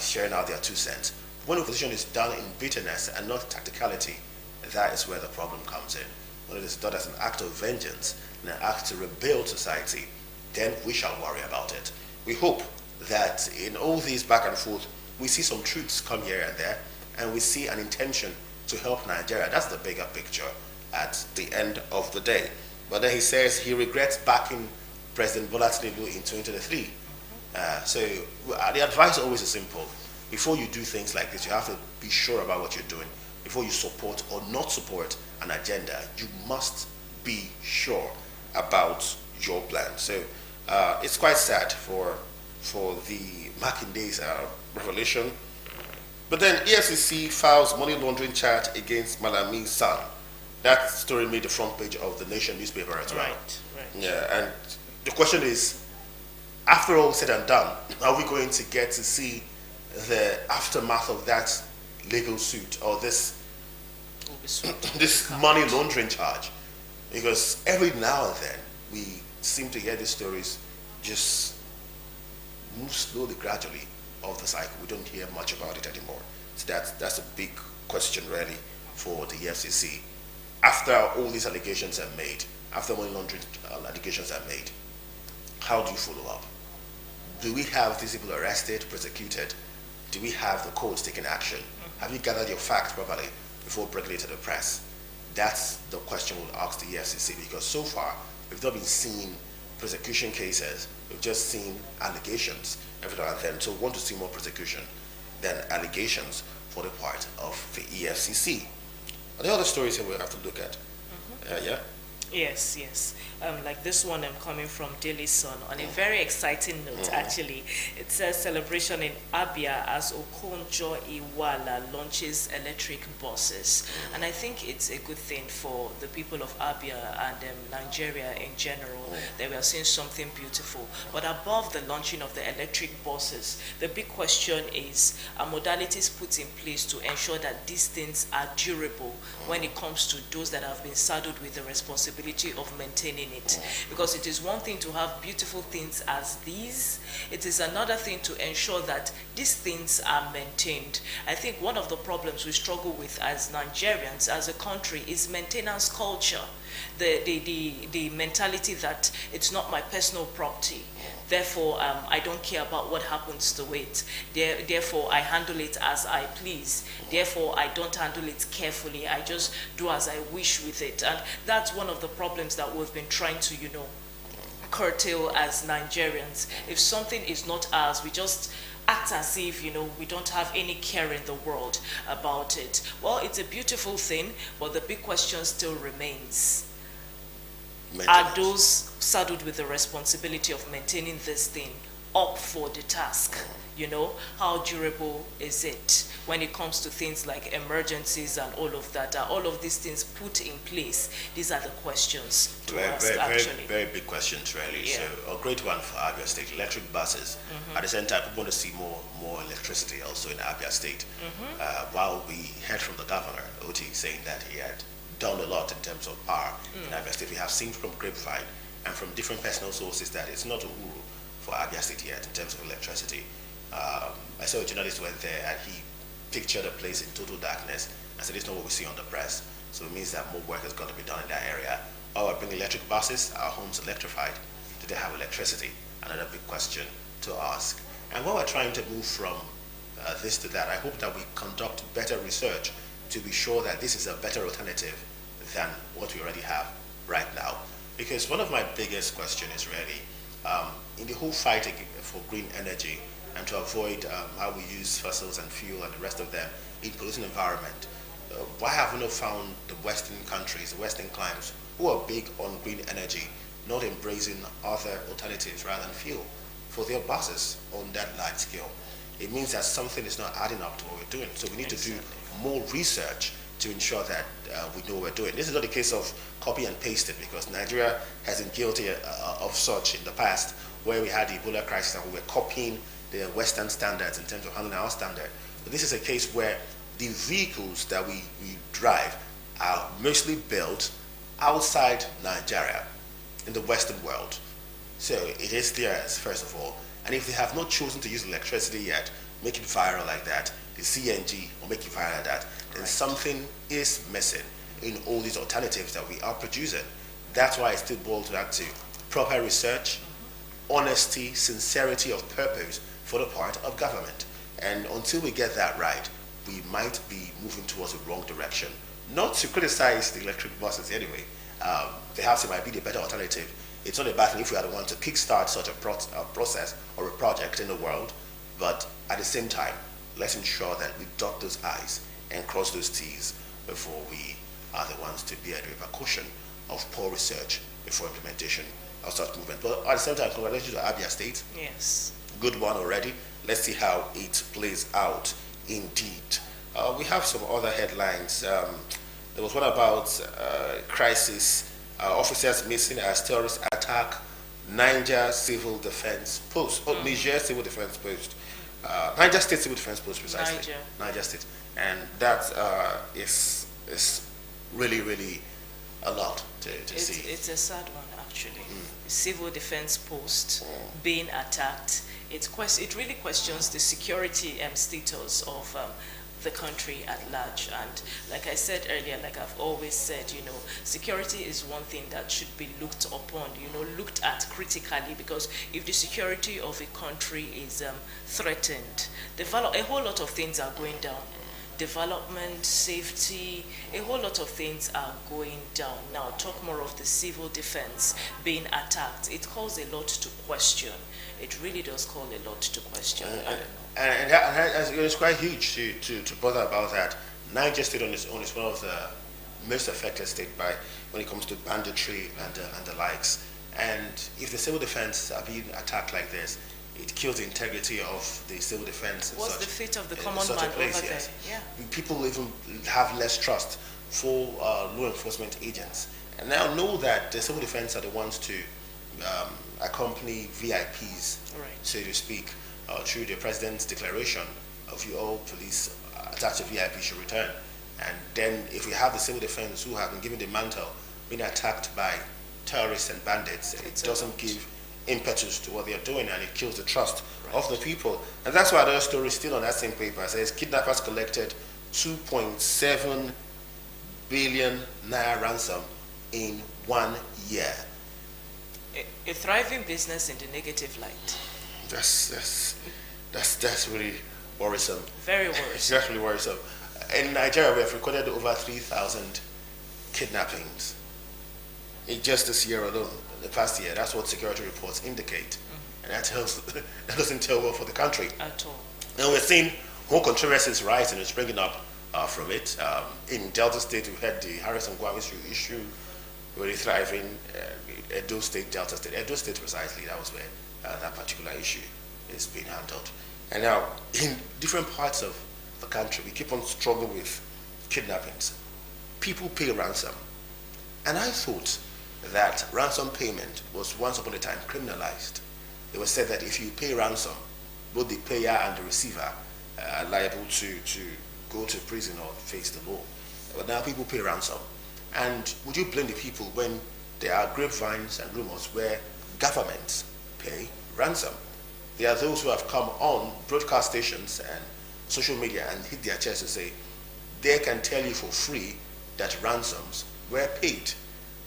sharing out their 2 cents. When opposition is done in bitterness and not tacticality, that is where the problem comes in. When it is done as an act of vengeance and an act to rebuild society, then we shall worry about it. We hope that in all these back and forth, we see some truths come here and there, and we see an intention to help Nigeria. That's the bigger picture at the end of the day. But then he says he regrets backing President Bola Tinubu in 2023. So the advice always is simple. Before you do things like this, you have to be sure about what you're doing. Before you support or not support an agenda, you must be sure about your plan. So it's quite sad for the Makinde's revelation. But then EFCC files money laundering charge against Malami's son. That story made the front page of the Nation newspaper as well. Right. Yeah, and the question is, after all said and done, are we going to get to see the aftermath of that legal suit, or this be swept. This money laundering charge, because every now and then we seem to hear these stories just move slowly, gradually of the cycle. We don't hear much about it anymore. So that's a big question really for the FCC. After all these allegations are made, after money laundering allegations are made, how do you follow up? Do we have these people arrested, prosecuted? Do we have the courts taking action? Have you gathered your facts properly before bringing it to the press? That's the question we'll ask the EFCC, because so far we've not been seeing prosecution cases, we've just seen allegations every now and then. So we want to see more prosecution than allegations for the part of the EFCC. Are there other stories here we have to look at? Yeah? Yes, yes. Like this one coming from Daily Sun on a very exciting note, actually. It says celebration in Abia as Okonjo Iweala launches electric buses. And I think it's a good thing for the people of Abia and Nigeria in general that we are seeing something beautiful. But above the launching of the electric buses, the big question is, are modalities put in place to ensure that these things are durable when it comes to those that have been saddled with the responsibility of maintaining it? Because it is one thing to have beautiful things as these, it is another thing to ensure that these things are maintained. I think one of the problems we struggle with as Nigerians, as a country, is maintenance culture. The mentality that it's not my personal property, therefore I don't care about what happens to it, therefore I handle it as I please, therefore I don't handle it carefully, I just do as I wish with it. And that's one of the problems that we've been trying to curtail as Nigerians. If something is not ours, we just act as if we don't have any care in the world about it. Well, it's a beautiful thing, but the big question still remains. Are those saddled with the responsibility of maintaining this thing up for the task? How durable is it when it comes to things like emergencies and all of that? Are all of these things put in place? These are the questions to ask, actually. Very big questions, really. Yeah. So a great one for Abia State, electric buses. At the same time, we want to see more electricity also in Abia State. While we heard from the governor, Oti, saying that he had done a lot in terms of power in Abia State, we have seen from grapevine and from different personal sources that it's not a rule for Abia State yet in terms of electricity. I saw a journalist went there and he pictured a place in total darkness and said, it's not what we see on the press. So it means that more work has got to be done in that area. Or bring electric buses, our homes electrified. Do they have electricity? Another big question to ask. And while we're trying to move from this to that, I hope that we conduct better research to be sure that this is a better alternative than what we already have right now. Because one of my biggest questions is really, in the whole fight for green energy, and to avoid how we use fossils and fuel and the rest of them in polluting environment, why have we not found the Western countries, the Western climes, who are big on green energy, not embracing other alternatives rather than fuel for their buses on that large scale? It means that something is not adding up to what we're doing. So we need to do more research to ensure that we know what we're doing. This is not a case of copy and paste it, because Nigeria has been guilty of such in the past, where we had the Ebola crisis and we were copying the Western standards in terms of handling our standard. But this is a case where the vehicles that we drive are mostly built outside Nigeria, in the Western world. So it is theirs, first of all. And if they have not chosen to use electricity yet, make it viral like that, the CNG, or make it viral like that, then something is missing in all these alternatives that we are producing. That's why it still boils down to proper research, honesty, sincerity of purpose for the part of government. And until we get that right, we might be moving towards the wrong direction. Not to criticize the electric buses anyway. Perhaps it might be the better alternative. It's not a bad thing if we are the one to kickstart such a process or a project in the world, but at the same time, let's ensure that we dot those I's and cross those T's before we are the ones to bear the repercussion of poor research before implementation of such movement. But at the same time, congratulations to Abia State. Yes. Good one already. Let's see how it plays out indeed. We have some other headlines. There was one about crisis, officers missing as terrorist attack, Niger Civil Defense Post, Niger Civil Defense Post, Niger State Civil Defense Post precisely. Niger State. And that is really, really a lot to see. It's a sad one, actually. Civil defense post being attacked. It really questions the security status of the country at large. And like I said earlier, like I've always said, security is one thing that should be looked upon, looked at critically, because if the security of a country is threatened, a whole lot of things are going down. Development, safety, a whole lot of things are going down. Now, talk more of the civil defense being attacked. It calls a lot to question. It really does call a lot to question. And it's quite huge to bother about that. Niger State on its own is one of the most affected states when it comes to banditry and the likes. And if the civil defense are being attacked like this, it kills the integrity of the civil defense. What's the fate of the common man over there? Yeah. People even have less trust for law enforcement agents. And now know that the civil defense are the ones to accompany VIPs, so to speak, through the president's declaration of all police attached to VIP should return. And then if we have the civil defense who have been given the mantle being attacked by terrorists and bandits, it doesn't give impetus to what they are doing, and it kills the trust of the people. And that's why the story still on that same paper says kidnappers collected 2.7 billion naira ransom in 1 year. A thriving business in the negative light. That's really worrisome. Very worrisome. That's really worrisome. In Nigeria, we have recorded over 3,000 kidnappings in just this year alone. The past year, that's what security reports indicate, and that doesn't tell well for the country at all. And we're seeing more controversies rising and springing up from it. In Delta State, we had the Harrison Guam issue, really thriving. Edo State, Delta State, Edo State precisely. That was where that particular issue is being handled. And now, in different parts of the country, we keep on struggling with kidnappings. People pay ransom, and I thought that ransom payment was once upon a time criminalized. It was said that if you pay ransom, both the payer and the receiver are liable to go to prison or face the law. But now people pay ransom. And would you blame the people when there are grapevines and rumors where governments pay ransom? There are those who have come on broadcast stations and social media and hit their chest to say they can tell you for free that ransoms were paid.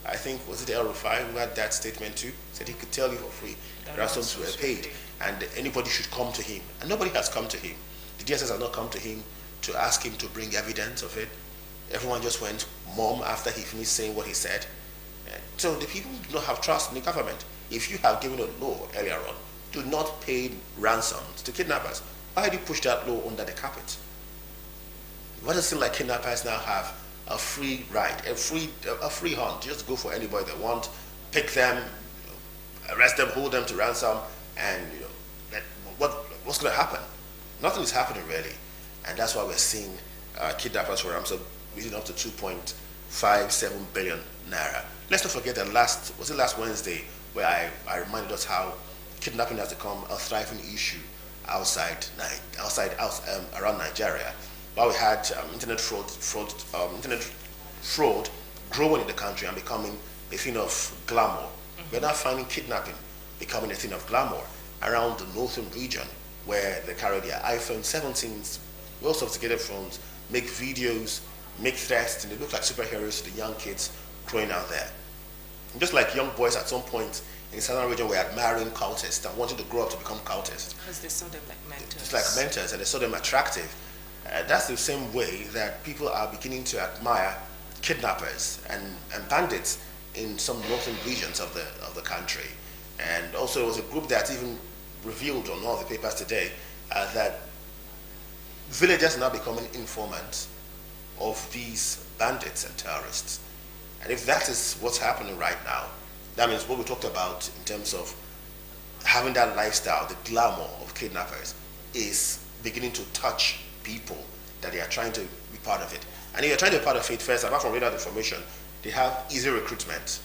I think, was it El Rufai who had that statement too? Said he could tell you for free ransoms were paid and anybody should come to him. And nobody has come to him. The DSS has not come to him to ask him to bring evidence of it. Everyone just went mum after he finished saying what he said. So the people do not have trust in the government. If you have given a law earlier on, do not pay ransoms to kidnappers. Why do you push that law under the carpet? Why does it seem like kidnappers now have a free ride, a free hunt, just go for anybody they want, pick them, arrest them, hold them to ransom, and what's going to happen? Nothing is happening really, and that's why we're seeing kidnappers for ransom reaching up to 2.57 billion naira. Let's not forget that last Wednesday where I reminded us how kidnapping has become a thriving issue around Nigeria. While we had internet fraud growing in the country and becoming a thing of glamour, we're now finding kidnapping becoming a thing of glamour around the northern region, where they carry their iPhone 17s, well sophisticated phones, make videos, make threats, and they look like superheroes to the young kids growing out there. And just like young boys at some point in the southern region were admiring cultists and wanting to grow up to become cultists. Because they saw them like mentors. It's like mentors, and they saw them attractive. That's the same way that people are beginning to admire kidnappers and bandits in some northern regions of the country. And also there was a group that even revealed on all the papers today that villagers are now becoming informants of these bandits and terrorists. And if that is what's happening right now, that means what we talked about in terms of having that lifestyle, the glamour of kidnappers, is beginning to touch people that they are trying to be part of it. And if you're trying to be part of it first, apart from reading out information, they have easy recruitment.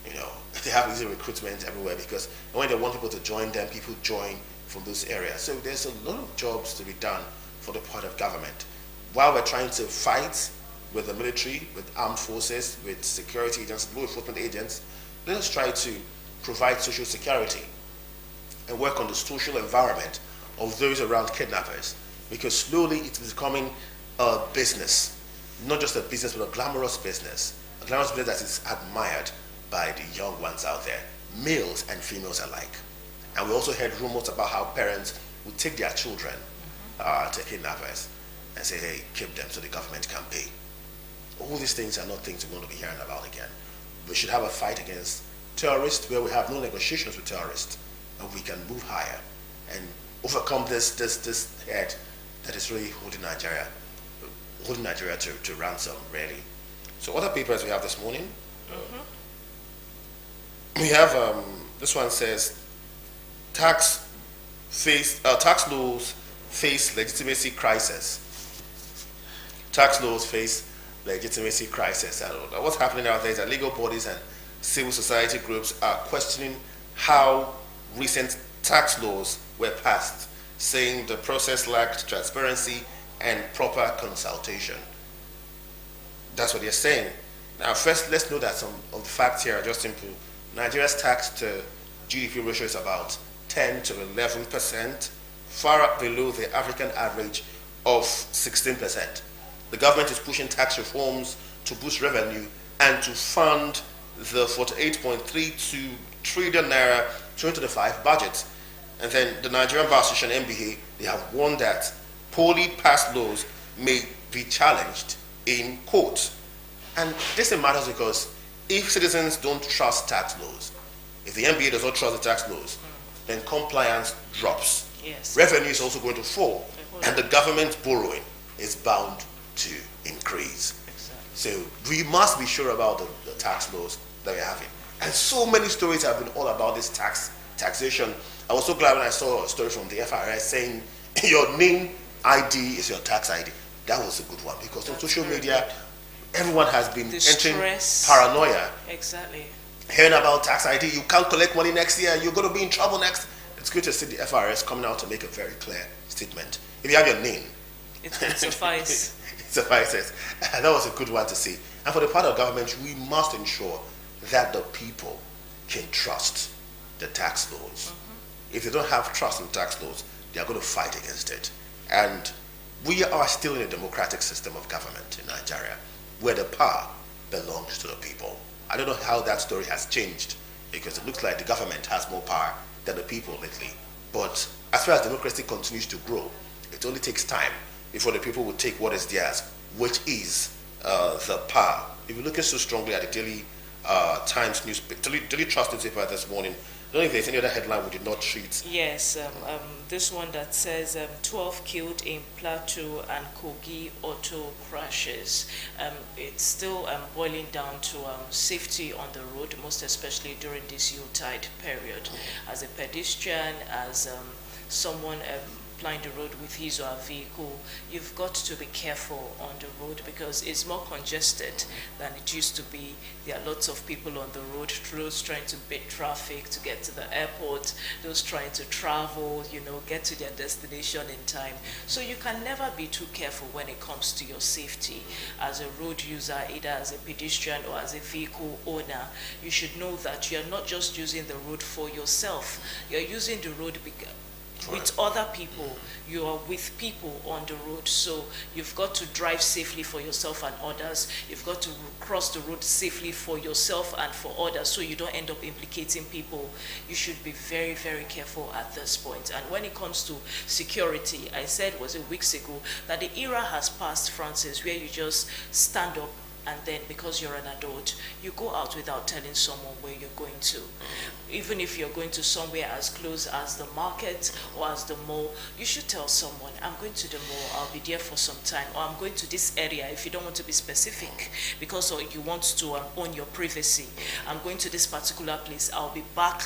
They have easy recruitment everywhere, because when they want people to join them, people join from those areas. So there's a lot of jobs to be done for the part of government. While we're trying to fight with the military, with armed forces, with security agents, law enforcement agents. Let us try to provide social security and work on the social environment of those around kidnappers, because slowly it's becoming a business, not just a business, but a glamorous business that is admired by the young ones out there, males and females alike. And we also heard rumors about how parents would take their children to kidnappers and say, hey, keep them so the government can pay. All these things are not things we're going to be hearing about again. We should have a fight against terrorists where we have no negotiations with terrorists, and we can move higher and overcome this head that is really holding Nigeria to ransom, really. So other papers we have this morning, we have, this one says, tax laws face legitimacy crisis. Tax laws face legitimacy crisis. And what's happening out there is that legal bodies and civil society groups are questioning how recent tax laws were passed, saying the process lacked transparency and proper consultation. That's what they're saying. Now, first, let's know that some of the facts here are just simple. Nigeria's tax to GDP ratio is about 10 to 11%, far below the African average of 16%. The government is pushing tax reforms to boost revenue and to fund the 48.32 trillion naira 2025 budget. And then the Nigerian Bar Association, NBA, they have warned that poorly passed laws may be challenged in court. And this matters because if citizens don't trust tax laws, if the NBA does not trust the tax laws, then compliance drops. Yes. Revenue is also going to fall, and the government borrowing is bound to increase. Exactly. So we must be sure about the tax laws that we're having. And so many stories have been all about this taxation. I was so glad when I saw a story from the FRS saying your NIN ID is your tax ID. That was a good one, because on social media, everyone has been entering paranoia. Exactly. Hearing about tax ID, you can't collect money next year, you're going to be in trouble next. It's good to see the FRS coming out to make a very clear statement. If you have your NIN, it suffices. It suffices. And that was a good one to see. And for the part of government, we must ensure that the people can trust the tax laws. If they don't have trust in tax laws, they are going to fight against it. And we are still in a democratic system of government in Nigeria, where the power belongs to the people. I don't know how that story has changed, because it looks like the government has more power than the people lately. But as far as democracy continues to grow, it only takes time before the people will take what is theirs, which is the power. If you're looking so strongly at the Daily Times newspaper, Daily Trust newspaper this morning, I don't know if there's any other headline we did not treat. Yes, this one that says 12 killed in Plateau and Kogi auto crashes. It's still boiling down to safety on the road, most especially during this Yuletide period. As a pedestrian, as someone plying the road with his or her vehicle, you've got to be careful on the road, because it's more congested than it used to be. There are lots of people on the road, those trying to beat traffic to get to the airport, those trying to travel, get to their destination in time. So you can never be too careful when it comes to your safety. As a road user, either as a pedestrian or as a vehicle owner, you should know that you're not just using the road for yourself. You're using the road with other people. You are with people on the road, so you've got to drive safely for yourself and others. You've got to cross the road safely for yourself and for others, so you don't end up implicating people. You should be very, very careful at this point. And when it comes to security, I said it was weeks ago that the era has passed, Francis, where you just stand up and then because you're an adult, you go out without telling someone where you're going to. Even if you're going to somewhere as close as the market or as the mall, you should tell someone, I'm going to the mall, I'll be there for some time, or I'm going to this area, if you don't want to be specific, because you want to own your privacy. I'm going to this particular place, I'll be back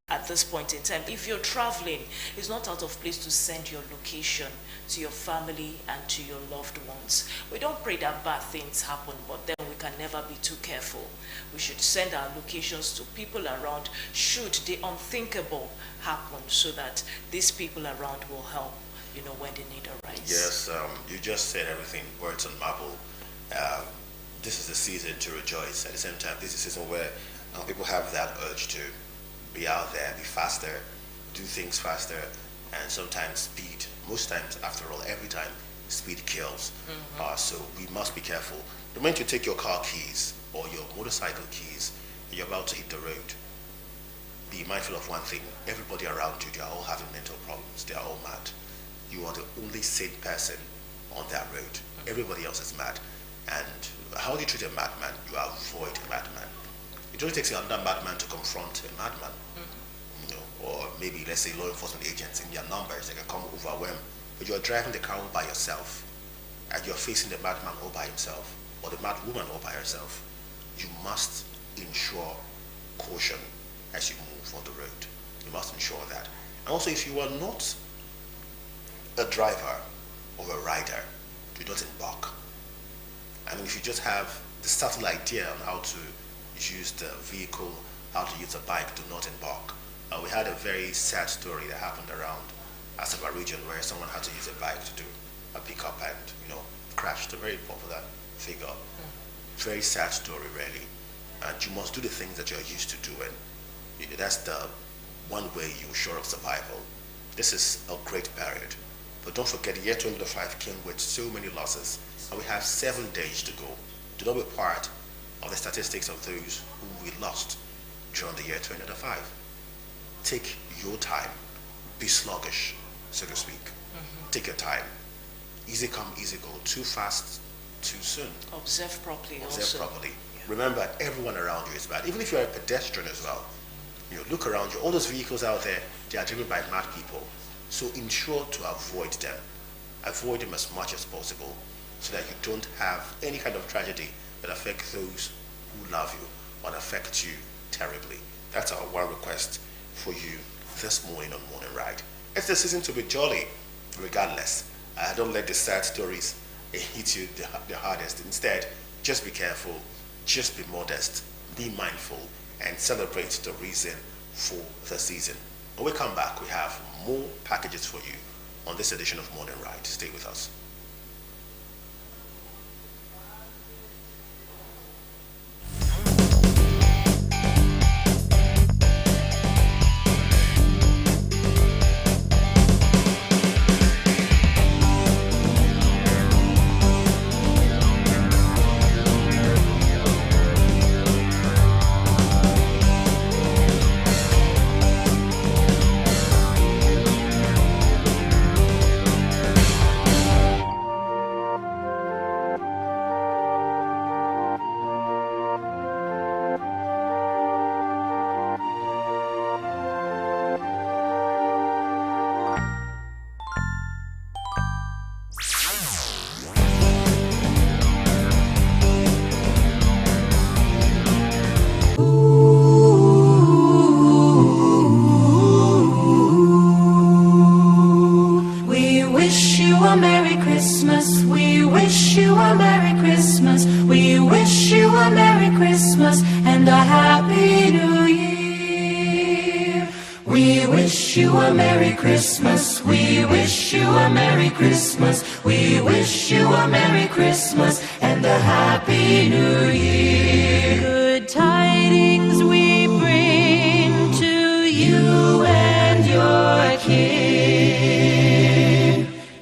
at this point in time. If you're traveling, it's not out of place to send your location to your family and to your loved ones. We don't pray that bad things happen, but then we can never be too careful. We should send our locations to people around should the unthinkable happen, so that these people around will help, when the need arises. Yes, you just said everything, words on marble. This is the season to rejoice. At the same time, this is the season where people have that urge to be out there, be faster, do things faster, and sometimes speed. Most times, after all, every time, speed kills. So we must be careful. The moment you take your car keys or your motorcycle keys, and you're about to hit the road, be mindful of one thing. Everybody around you, they are all having mental problems. They are all mad. You are the only sane person on that road. Everybody else is mad. And how do you treat a madman? You avoid a madman. It only takes another madman to confront a madman. You know, or maybe, let's say, law enforcement agents in their numbers, they can come overwhelm. But you're driving the car all by yourself, and you're facing the madman all by himself, or the mad woman all by herself. You must ensure caution as you move on the road. You must ensure that. And also, if you are not a driver or a rider, do not embark. I mean, if you just have the subtle idea on how to use the vehicle, how to use a bike, do not embark. We had a very sad story that happened around Asaba region where someone had to use a bike to do a pickup and, crashed. A very popular figure. Very sad story, really. And you must do the things that you're used to doing. That's the one way you ensure of survival. This is a great period. But don't forget, the year 2025 came with so many losses, and we have 7 days to go. Do not be part of the statistics of those whom we lost during the year 2025. Take your time. Be sluggish, so to speak. Take your time. Easy come, easy go. Too fast, too soon. Observe properly. Observe properly. Yeah. Remember, everyone around you is bad. Even if you're a pedestrian as well, look around you. All those vehicles out there, they are driven by mad people. So ensure to avoid them. Avoid them as much as possible so that you don't have any kind of tragedy that affects those who love you or affect you terribly. That's our one request for you this morning on Morning Ride. It's the season to be jolly, regardless. Don't let the sad stories hit you the hardest. Instead, just be careful, just be modest, be mindful, and celebrate the reason for the season. When we come back, we have more packages for you on this edition of Morning Ride. Stay with us. Christmas, we wish you a Merry Christmas. We wish you a Merry Christmas and a Happy New Year. Good tidings we bring to you and your kin.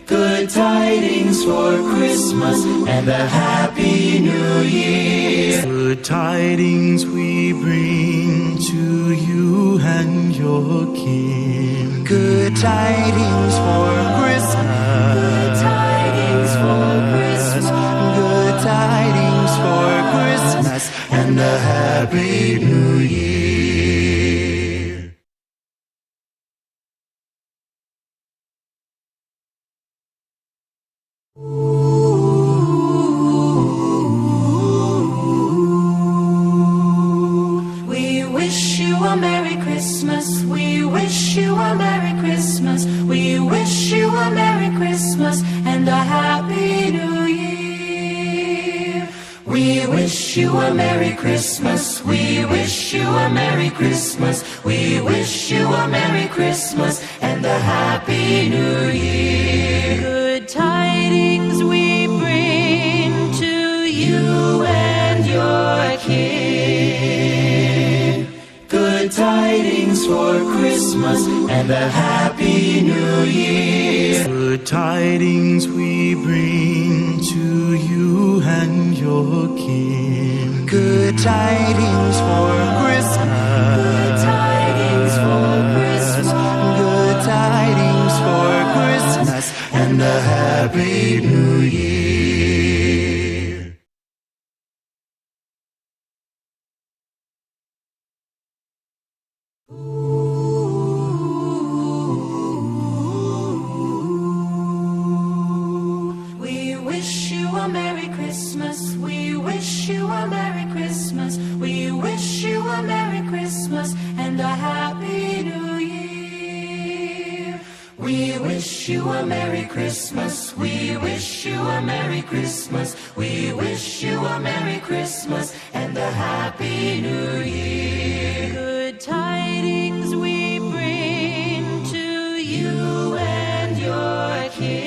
Good tidings for Christmas and a Happy New Year. Good tidings we bring to you and your kin. Good tidings for Christmas. Good tidings for Christmas. Good tidings for Christmas and a Happy New Year. We wish you a Merry Christmas. We wish you a Merry Christmas. We wish you a Merry Christmas and a Happy New Year. We wish you a Merry Christmas. We wish you a Merry Christmas. We wish you a Merry Christmas and a Happy New Year. Good tidings we bring to you tidings for Christmas and a Happy New Year. Good tidings we bring to you and your King. Good tidings for Christmas. Good tidings for Christmas. Good tidings for Christmas and a Happy New Year. We wish you a Merry Christmas. We wish you a Merry Christmas. We wish you a Merry Christmas and a Happy New Year. We wish you a Merry Christmas. We wish you a Merry Christmas. We wish you a Merry Christmas and a Happy New Year. Good tidings we bring to you and your King.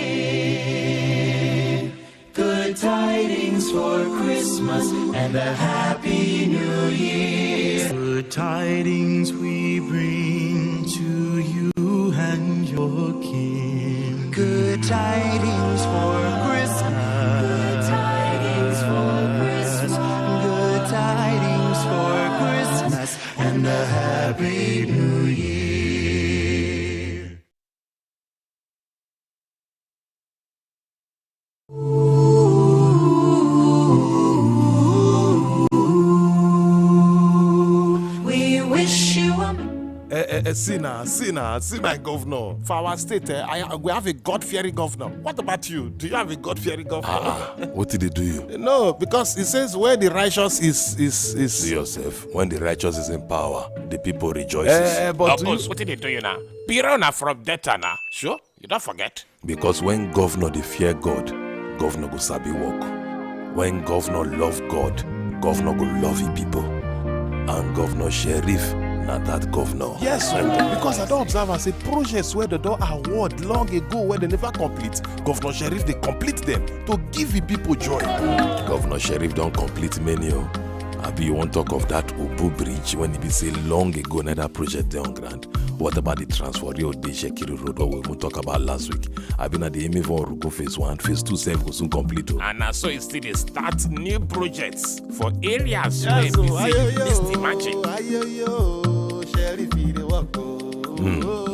Good tidings for Christmas and a Happy New Year. Good tidings we bring to you and your King. Good tidings for Christmas. Good tidings for Christmas. Good tidings for Christmas and a Happy New Year. We wish you a See my governor. For our state, we have a God-fearing governor. What about you? Do you have a God-fearing governor? What did they do you? No, because it says where the righteous is. See yourself. When the righteous is in power, the people rejoices. But what did they do you now? Pirona from data now. Sure? You don't forget. Because when governor they fear God, governor go sabi work. When governor love God, governor go love his people. And governor Sheriff, not that governor. Yes, because I don't observe as a project where the door award long ago where they never complete. Governor Sheriff, they complete them to give the people joy. Governor Sheriff don't complete many. Abi you want talk of that Obu Bridge when it be say long ago another project there on ground. What about the transfer road, the Shekiri Road, or we will talk about last week? I've been at the Emivo Rugo phase 1, phase 2, 7 will soon complete. And so it's still start new projects for areas where it's imagine.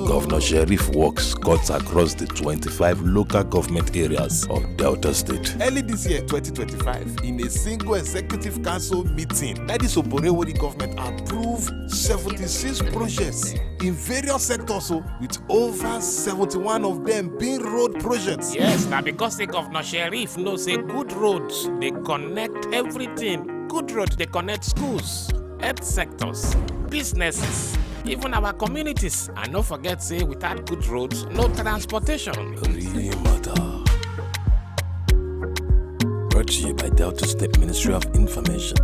Governor Sheriff works cuts across the 25 local government areas of Delta State. Early this year, 2025, in a single executive council meeting, Edis Oborewori government approved 76 projects in various sectors, with over 71 of them being road projects. Yes, now because the Governor Sheriff knows a good roads, they connect everything. Good roads, they connect schools, health sectors, businesses, even our communities. And don't forget, say, without good roads, no transportation. Really matter. Brought to you by Delta State Ministry of Information.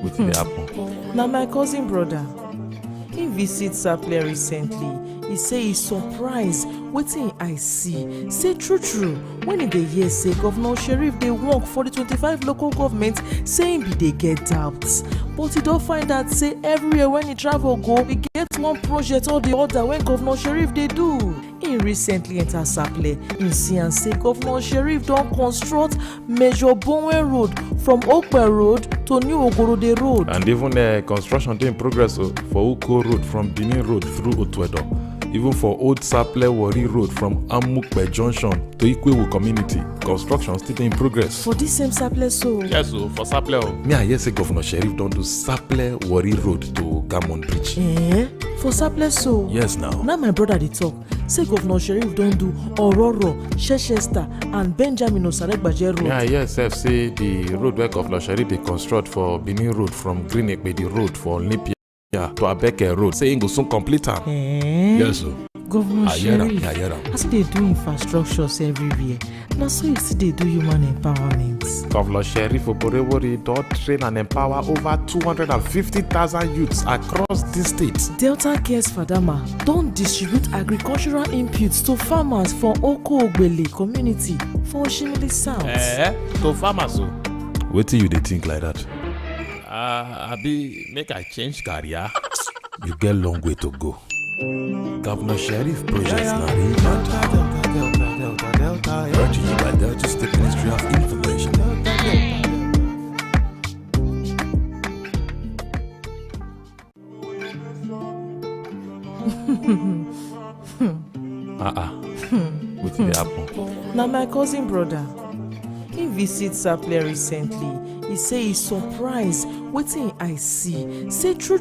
Wetin dey happen? Na my cousin brother. He visit Saple recently. He say he surprised wetin I see. Say true when he dey hear say Governor Sheriff dey work for the 25 local government, say him be dey get doubts. But he don find out say everywhere when he travel go, he get one project or the other when Governor Sheriff dey do. He recently enter Saple. He see and say Governor Sheriff don construct Major Bowen Road from Okpe Road to New Ogorode Road. And even construction dey in progress for Uko Road from Benin Road through Otuedo. Even for Old Saple Wari Road from Amukpe Junction to Ikwewu Community, construction still in progress. For this same Saple so? Yes, for Saple. Me I hear say Governor Sheriff don do Saple Wari Road to Gammon Bridge. For Saple so? Yes now. Now my brother dey talk. Say Governor Sheriff don do Ororo, Chester and Benjamin Osaregbaje Road. Me I hear sef say the road where Governor Sheriff dey construct for Benin Road from Green Ekpedi Road for Olympia to Abeke Road, say he go soon complete am. Yes, sir. Governor I hear am, Sheriff, I hear am. as they do infrastructures everywhere, na so you still dey do human empowerment. Governor Sheriff Oborevwori don train and empower over 250,000 youths across the state. Delta Cares Fadama don distribute agricultural inputs to farmers for Oko-Ogbele community for Oshimili South. To farmers o. Wetin you dey think like that? Abi make I change career? You get long way to go. Governor Sheriff projects na brought to you by Delta State Ministry of Information. Wetin dey happen? Na my cousin brother. He visit Saple recently. He say he surprised wetin I see. Say true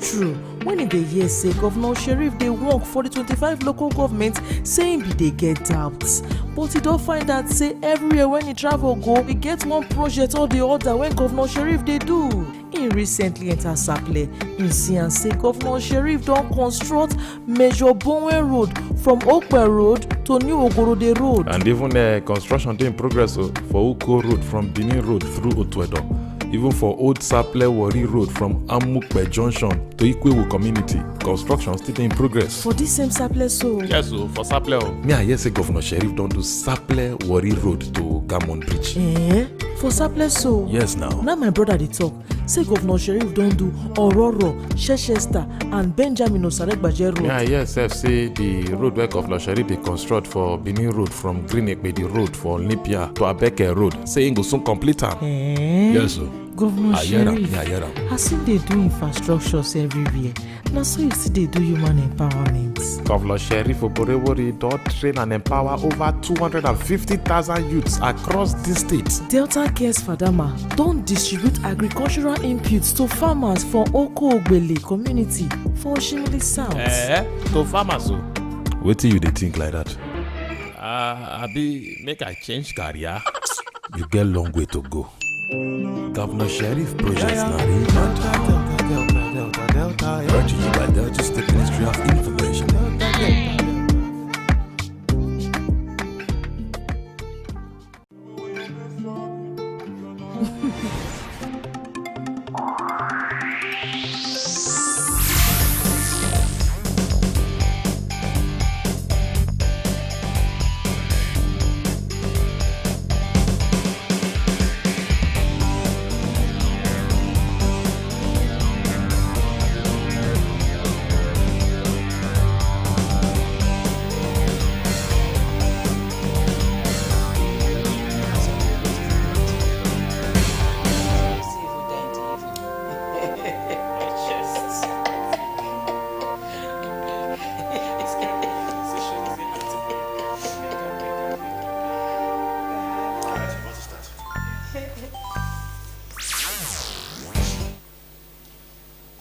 when he dey hear say Governor Sheriff dey work for the 25 local government, say him be dey get doubts. But he don find out say everywhere when he travel go, he get one project or the other when Governor Sheriff dey do. He recently enter Saple. He see and say Governor Sheriff don construct Major Bowen Road from Okpe Road to New Ogorode Road. And even construction dey in progress for Uko Road from Benin Road through Otuedo. Even for Old Saple Wari Road from Amukpe Junction to Ikwewu Community, construction still in progress. For this same Saple so? Yes, for Saple. Me I hear say Governor Sheriff don do Saple Wari Road to Gamon Bridge. For Saple so? Yes now. Now my brother dey talk. Say Governor Sheriff don do Ororo, Chester and Benjamin Osaregbaje Road. Me I hear say the road where Governor Sheriff dey construct for Benin Road from Green Ekpedi Road for Olympia to Abeke Road, say him go soon complete am. Yes sir. Governor Sheriff, I hear am. as him dey do infrastructures everywhere, na so you still dey do human empowerment. Governor Sheriff Oborevwori don train and empower over 250,000 youths across the state. Delta Cares Fadama don distribute agricultural inputs to farmers for Oko-Ogbele community for Oshimili South. To farmers o. Wetin you dey think like that? Abi make I change career? You get long way to go. Governor Sheriff projects na brought to you by Delta State Ministry of Information.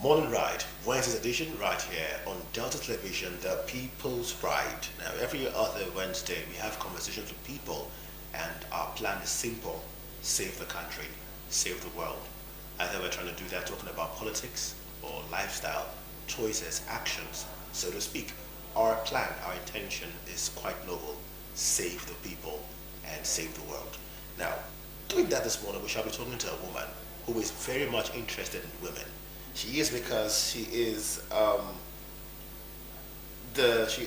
Morning Ride, Wednesday's edition right here on Delta Television, the People's Ride. Now, every other Wednesday we have conversations with people, and our plan is simple: save the country, save the world. Either we're trying to do that talking about politics or lifestyle, choices, actions, so to speak. Our plan, our intention is quite noble: save the people and save the world. Now, doing that this morning, we shall be talking to a woman who is very much interested in women. She is, because she is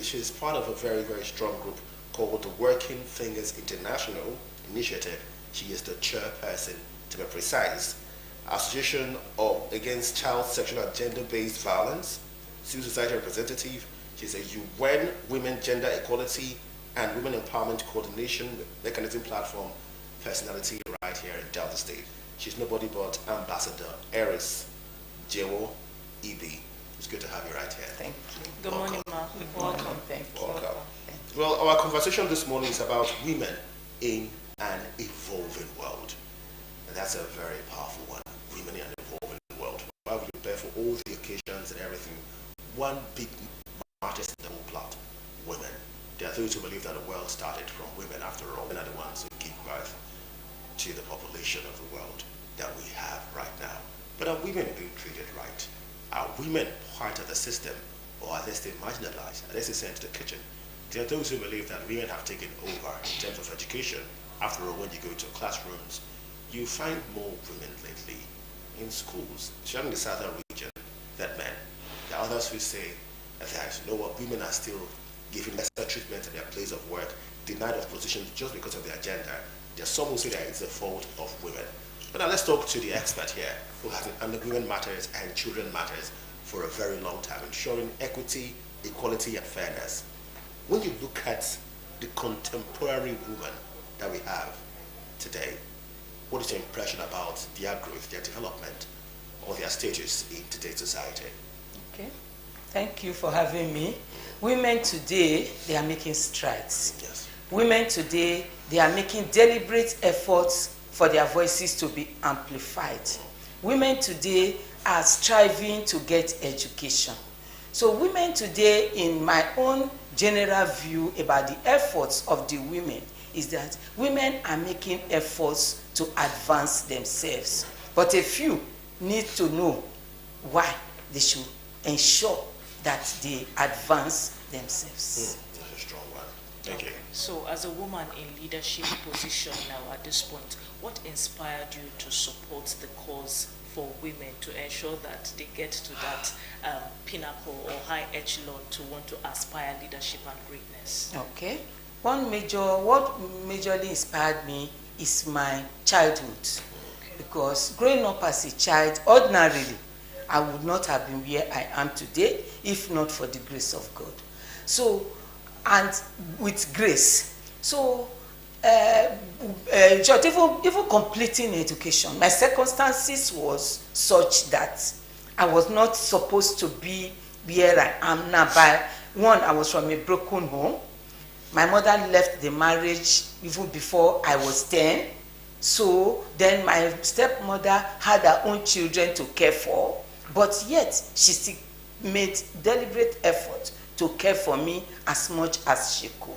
she's part of a very, very strong group called the Working Fingers International Initiative. She is the chairperson, to be precise. Association Against Child Sexual and Gender-Based Violence, civil society representative. She's a UN Women Gender Equality and Women Empowerment Coordination Mechanism Platform personality right here in Delta State. She's nobody but Ambassador Eris Jewo Ibi. It's good to have you right here. Thank you. Good morning, Ma. Welcome. Thank you. Welcome. Well, our conversation this morning is about women in an evolving world. And that's a very powerful one. Women in an evolving world. While we prepare for all the occasions and everything, one big artist in the whole plot: women. There are those who believe that the world started from women. After all, women are the ones who give birth to the population of the world that we have right now. But are women being treated right? Are women part of the system, or are they still marginalized? Are they still sent to the kitchen There are those who believe that women have taken over in terms of education. After all, when you go to classrooms, you find more women lately in schools, especially in the southern region, than men. There are others who say that, you know what, women are still given lesser treatment in their place of work, denied of positions just because of their gender. There are some who say that it's the fault of women. But now let's talk to the expert here, who has been under Women Matters and Children Matters for a very long time, ensuring equity, equality, and fairness. When you look at the contemporary woman that we have today, what is your impression about their growth, their development, or their status in today's society? Okay, thank you for having me. Women today, they are making strides. Yes. Women today, they are making deliberate efforts for their voices to be amplified. Women today are striving to get education. So women today, in my own general view about the efforts of the women, is that women are making efforts to advance themselves. But a few need to know why they should ensure that they advance themselves. That's a strong one. Thank you. So as a woman in leadership position now at this point, what inspired you to support the cause for women to ensure that they get to that pinnacle or high echelon to want to aspire leadership and greatness? Okay. What majorly inspired me is my childhood. Okay. Because growing up as a child, ordinarily, I would not have been where I am today if not for the grace of God. So, and with grace. So, even completing education, my circumstances was such that I was not supposed to be where I am now. By one, I was from a broken home. My mother left the marriage even before I was 10. So then my stepmother had her own children to care for, but yet she still made deliberate effort to care for me as much as she could.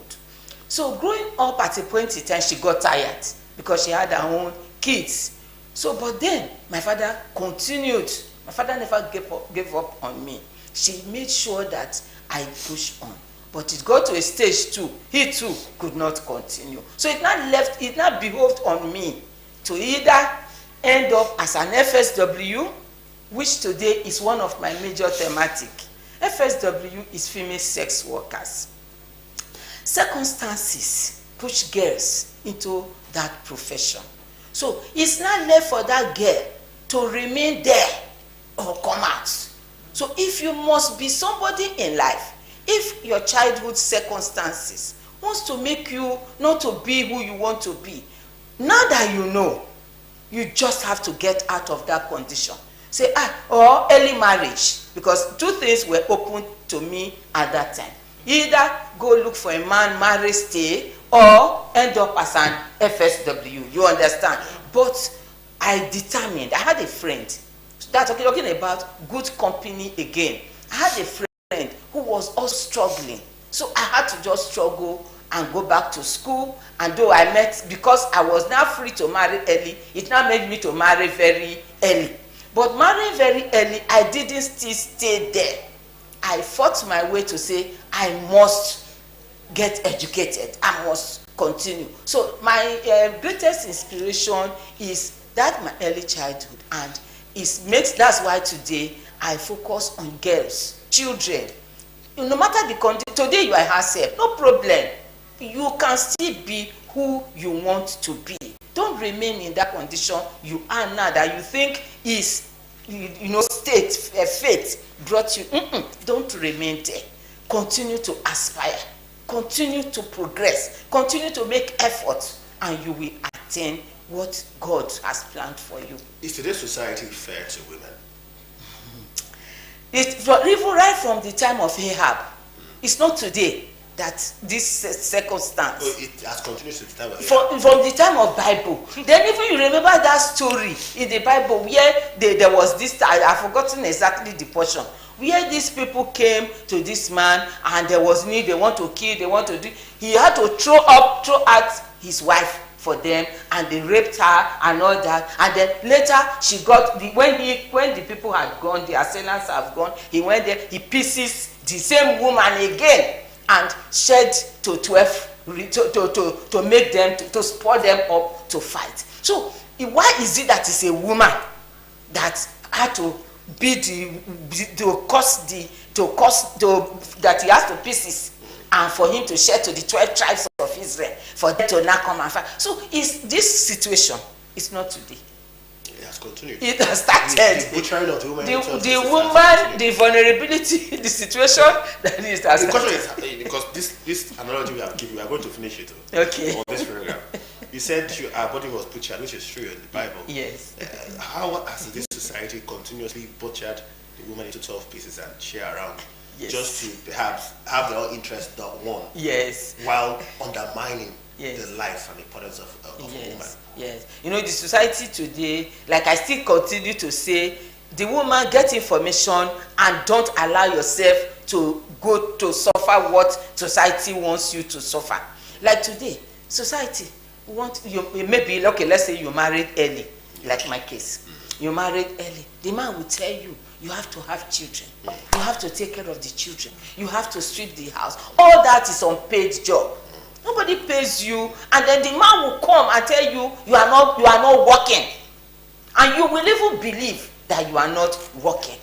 So growing up at a point in time, she got tired because she had her own kids. So, but then my father continued. My father never gave up on me. She made sure that I pushed on. But it got to a stage too. He too could not continue. So it now behoved on me to either end up as an FSW, which today is one of my major thematic. FSW is female sex workers. Circumstances push girls into that profession. So it's not left for that girl to remain there or come out. So if you must be somebody in life, if your childhood circumstances wants to make you not to be who you want to be, now that you know, you just have to get out of that condition. Say, or early marriage, because two things were open to me at that time. Either go look for a man, marry, stay, or end up as an FSW. You understand? But I determined. I had a friend. That's talking about good company again. I had a friend who was also struggling. So I had to just struggle and go back to school. And though I met, because I was now free to marry early, it now made me to marry very early. But marrying very early, I didn't still stay there. I fought my way to say, I must get educated. I must continue. So my greatest inspiration is that my early childhood, and that's why today I focus on girls, children. No matter the condition, today you are herself, no problem. You can still be who you want to be. Don't remain in that condition you are now that you think is, state, fate brought you. Don't remain there. Continue to aspire. Continue to progress. Continue to make efforts, and you will attain what God has planned for you. Is today's society fair to women? Even right from the time of Ahab, it's not today that this circumstance. Oh, it has continued since the time of Ahab. From the time of Bible. Then even you remember that story in the Bible where there was this, I've forgotten exactly the portion, where these people came to this man and there was need, they want to kill, they want to do, he had to throw out his wife for them, and they raped her and all that. And then later she got when the people had gone, the assailants have gone, he went there, he pieces the same woman again and shed to 12 to make them to spur them up to fight. So why is it that it's a woman that had to be that he has to pieces, and for him to share to the 12 tribes of Israel, for them to now come and fight? So is this situation is not today. It has continued. It has started. The butchering of the woman. The woman, the vulnerability, the situation that is. The question is because this analogy we have given, we are going to finish it. Okay. On this program, you said our body was butchered, which is true in the Bible. Yes. How has this society continuously butchered the woman into 12 pieces and share around? Yes. Just to perhaps have their own interest not won. Yes. While undermining yes. the life and the importance of a woman. Yes. You know, the society today, like I still continue to say, the woman get information and don't allow yourself to go to suffer what society wants you to suffer. Like today, society want you maybe okay, let's say you married early, like my case. You married early. The man will tell you, you have to have children. You have to take care of the children. You have to sweep the house. All that is unpaid job. Nobody pays you, and then the man will come and tell you you are not working, and you will even believe that you are not working.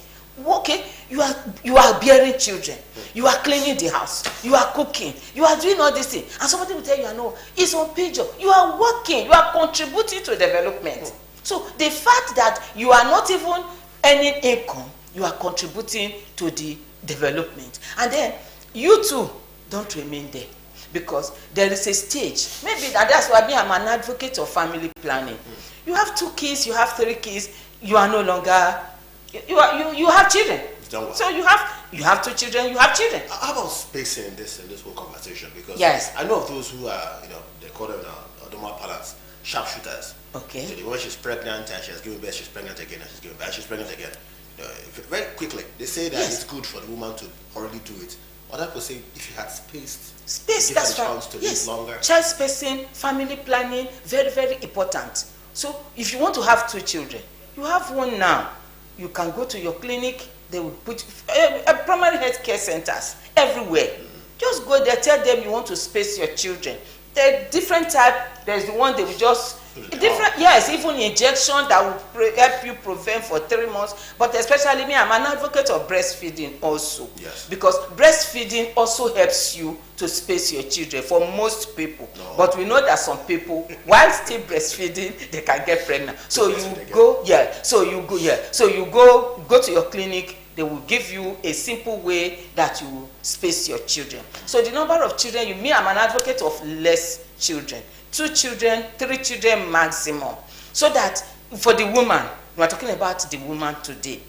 Okay, you are bearing children, you are cleaning the house, you are cooking, you are doing all these things, and somebody will tell you, no, it's unpaid job. You are working, you are contributing to development. So the fact that you are not even earning income, you are contributing to the development, and then you too don't remain there. Because there is a stage, maybe that's why I'm an advocate of family planning. You have 2 kids, you have 3 kids, you are no longer, you have children. So you have 2 children, you have children. How about spacing in this whole conversation? Because yes. I know of those who are, they call them normal parents, sharpshooters. Okay. So when she's pregnant and she has given birth, she's pregnant again, and she's giving birth, she's pregnant again. Very quickly, they say that it's good for the woman to already do it. Other people say if you had space, that's right. Yes. Longer. Child spacing, family planning, very, very important. So if you want to have 2 children, you have one now. You can go to your clinic. They will put primary health care centers everywhere. Just go there, tell them you want to space your children. There are different type. There's the one they will just different. Yes, even injection that will help you prevent for 3 months. But especially me, I'm an advocate of breastfeeding also. Yes. Because breastfeeding also helps you to space your children for most people. No. But we know that some people, while still breastfeeding, they can get pregnant. So you go, So you go to your clinic. They will give you a simple way that you space your children. So the number of children, I'm an advocate of less children. 2 children, 3 children maximum. So that for the woman, we are talking about the woman today,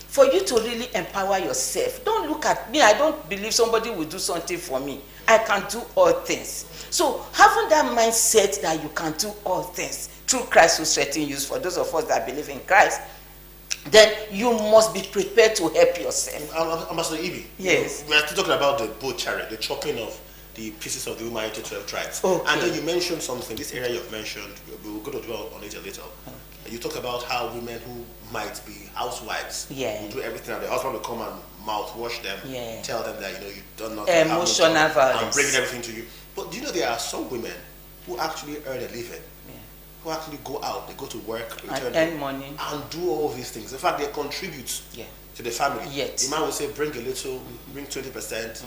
for you to really empower yourself, don't look at me. I don't believe somebody will do something for me. I can do all things. So having that mindset that you can do all things through Christ who strengthens you, for those of us that believe in Christ, then you must be prepared to help yourself. Ambassador Ibi, yes. We are still talking about the butchery, the chopping of the pieces of the woman into 12 tribes. Okay. And then you mentioned something, this area you've mentioned, we're going to dwell on it a little. Okay. You talk about how women who might be housewives will do everything, and the husband will come and mouthwash them, tell them that you've done nothing, emotional violence, and bring everything to you. But do you know there are some women who actually earn a living, who actually go out, they go to work, return and earn money, and do all these things. In fact, they contribute to the family. Yes. The man will say, bring a little, bring 20%,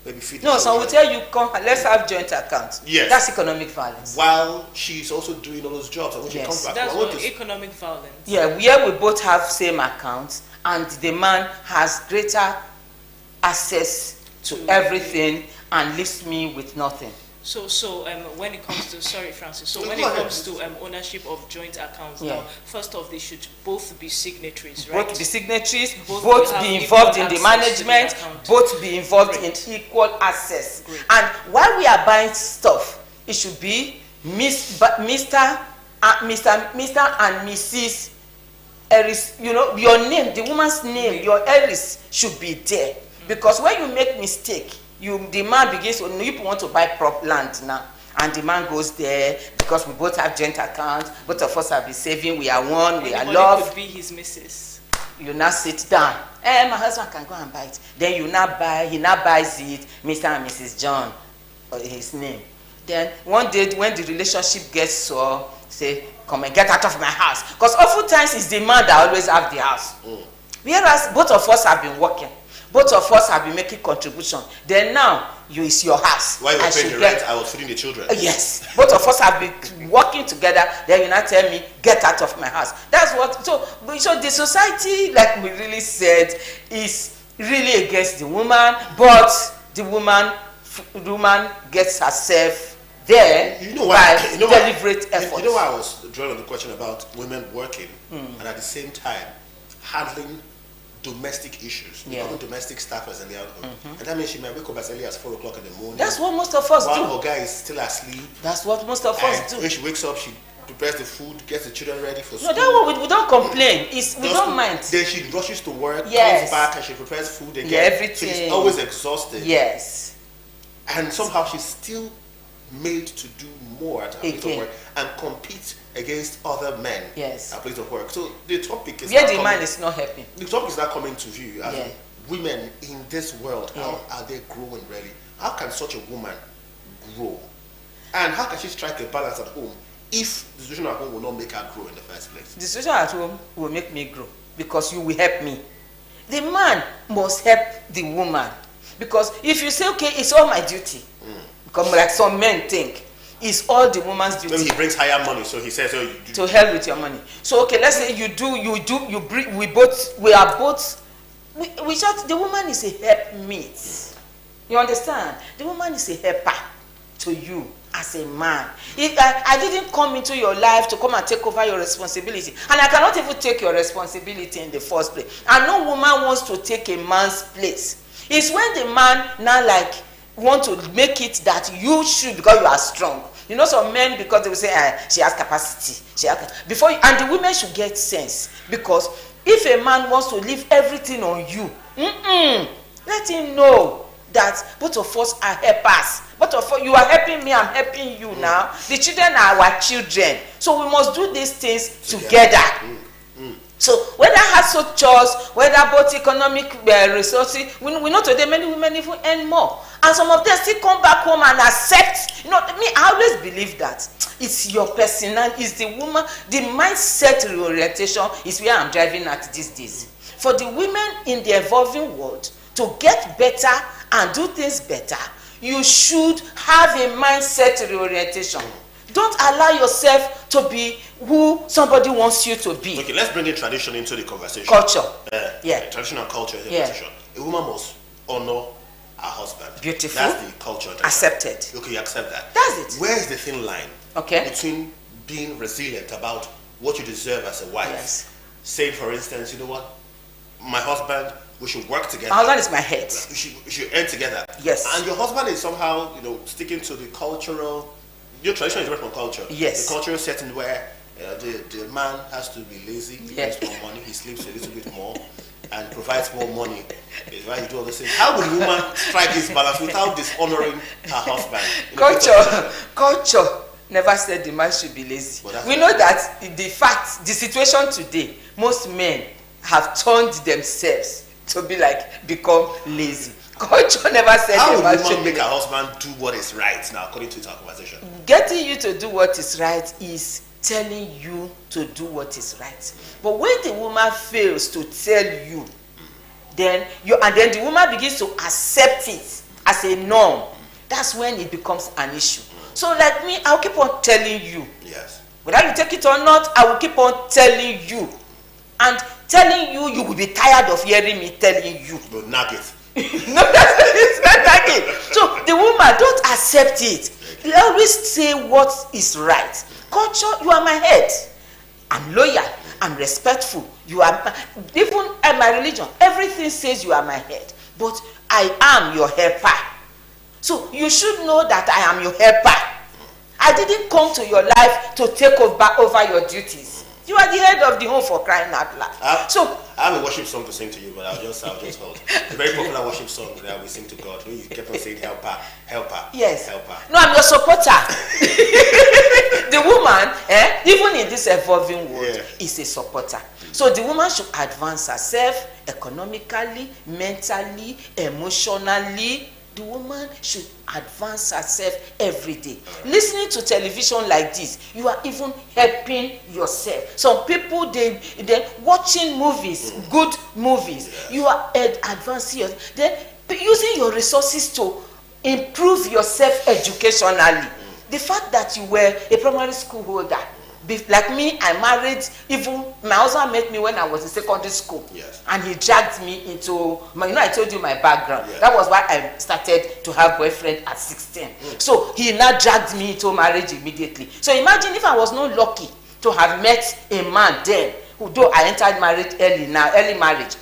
maybe feed the No, children. so we'll tell you, come, let's have joint accounts. Yes. That's economic violence. While she's also doing all those jobs, and when she comes back, that's economic violence. Yeah, where we both have same accounts, and the man has greater access to everything and leaves me with nothing. So when it comes to Francis. So when it comes to ownership of joint accounts, now first off, they should both be signatories, right? Both be signatories, both be involved in the management, both be involved in equal access. Great. And while we are buying stuff, it should be Mr. and Mrs. Eris. Your name, the woman's name, your Eris should be there. Because when you make mistake, the man begins to, people want to buy prop land now, and the man goes there because we both have joint accounts, both of us have been saving, we are one, we are love. Could be his missus. you now sit down. My husband can go and buy it. Then he now buys it, Mr. and Mrs. John, or his name. Then one day when the relationship gets sore, say, come and get out of my house. Because oftentimes it's the man that always have the house. Whereas both of us have been working. Both of us have been making contribution. Then now, it's your house. While you were paying the rent, I was feeding the children. Yes. Both of us have been working together. Then you now tell me, get out of my house. That's what, so the society, like we really said, is really against the woman, but the woman gets herself there by deliberate effort. You know why I was drawing on the question about women working and at the same time handling domestic issues, becoming domestic staffers in the household. And that means she might wake up as early as 4 o'clock in the morning. That's what most of us do. While her guy is still asleep. That's what most of us do. When she wakes up, she prepares the food, gets the children ready for school. No, that one we don't complain. We don't mind. Then she rushes to work, comes back, and she prepares food again. Yeah, everything. So she's always exhausted. Yes. And somehow she's still made to do more at her place of work and compete against other men at place of work. So the topic is the man is not happy. The topic is not coming to view as women in this world. How are they growing really? How can such a woman grow? And how can she strike a balance at home if the situation at home will not make her grow in the first place? The situation at home will make me grow because you will help me. The man must help the woman, because if you say, okay, it's all my duty, because like some men think, it's all the woman's duty. Maybe he brings higher money, so he says, "Oh, to hell with your money." So okay, let's say you bring. We are both. We just, the woman is a helpmate. You understand? The woman is a helper to you as a man. I didn't come into your life to come and take over your responsibility, and I cannot even take your responsibility in the first place. And no woman wants to take a man's place. It's when the man now want to make it that you should, because you are strong. You know, some men, because they will say, she has capacity. And the women should get sense, because if a man wants to leave everything on you, let him know that both of us are helpers. Both of us, you are helping me, I'm helping you now. The children are our children. So we must do these things together. So whether household chores, whether both economic resources, we know today many women even earn more. And some of them still come back home and accept. You know, I always believe that it's your personal, it's the woman, the mindset reorientation is where I'm driving at these days. For the women in the evolving world to get better and do things better, you should have a mindset reorientation. Don't allow yourself to be who somebody wants you to be. Okay, let's bring in tradition into the conversation. Culture. Traditional culture is a position. A woman must honor her husband. Beautiful. That's the culture. Accepted. Okay, you accept that. That's it. Where is the thin line between being resilient about what you deserve as a wife? Saying, for instance, you know what? My husband, we should work together. My husband is my head. We should earn together. Yes. And your husband is somehow, sticking to the cultural. Your tradition is different from culture. Yes. The cultural setting where the man has to be lazy, he gets more money, he sleeps a little bit more, and provides more money. Is why you do all those things. How would a woman strike this balance without dishonoring her husband? Culture never said the man should be lazy. We know that the situation today, most men have turned themselves to become lazy. Culture never said how would a woman make her husband do what is right now, according to our conversation? Getting you to do what is right is telling you to do what is right. But when the woman fails to tell you, then the woman begins to accept it as a norm, that's when it becomes an issue. So like me, I'll keep on telling you. Yes. Whether you take it or not, I will keep on telling you. And telling you, you will be tired of hearing me telling you. But nuggets. No, it's not like it. So the woman, don't accept it. You always say what is right. Culture, you are my head. I'm loyal. I'm respectful. You are even in my religion. Everything says you are my head, but I am your helper. So you should know that I am your helper. I didn't come to your life to take over your duties. You are the head of the home, for crying out loud. I have a worship song to sing to you, but I'll just hold. A very popular worship song that we sing to God. You kept on saying helper, helper. Yes. Helper. No, I'm your supporter. The the woman, even in this evolving world, is a supporter. So the woman should advance herself economically, mentally, emotionally. The woman should advance herself every day. Listening to television like this, you are even helping yourself. Some people, they watching movies, good movies, you are advancing yourself. Then using your resources to improve yourself educationally. The fact that you were a primary school holder, like me, I married, even my husband met me when I was in secondary school. Yes. And he dragged me into, I told you my background. That was why I started to have boyfriend at 16. So he now dragged me into marriage immediately. So imagine if I was not lucky to have met a man then, though I entered marriage early marriage,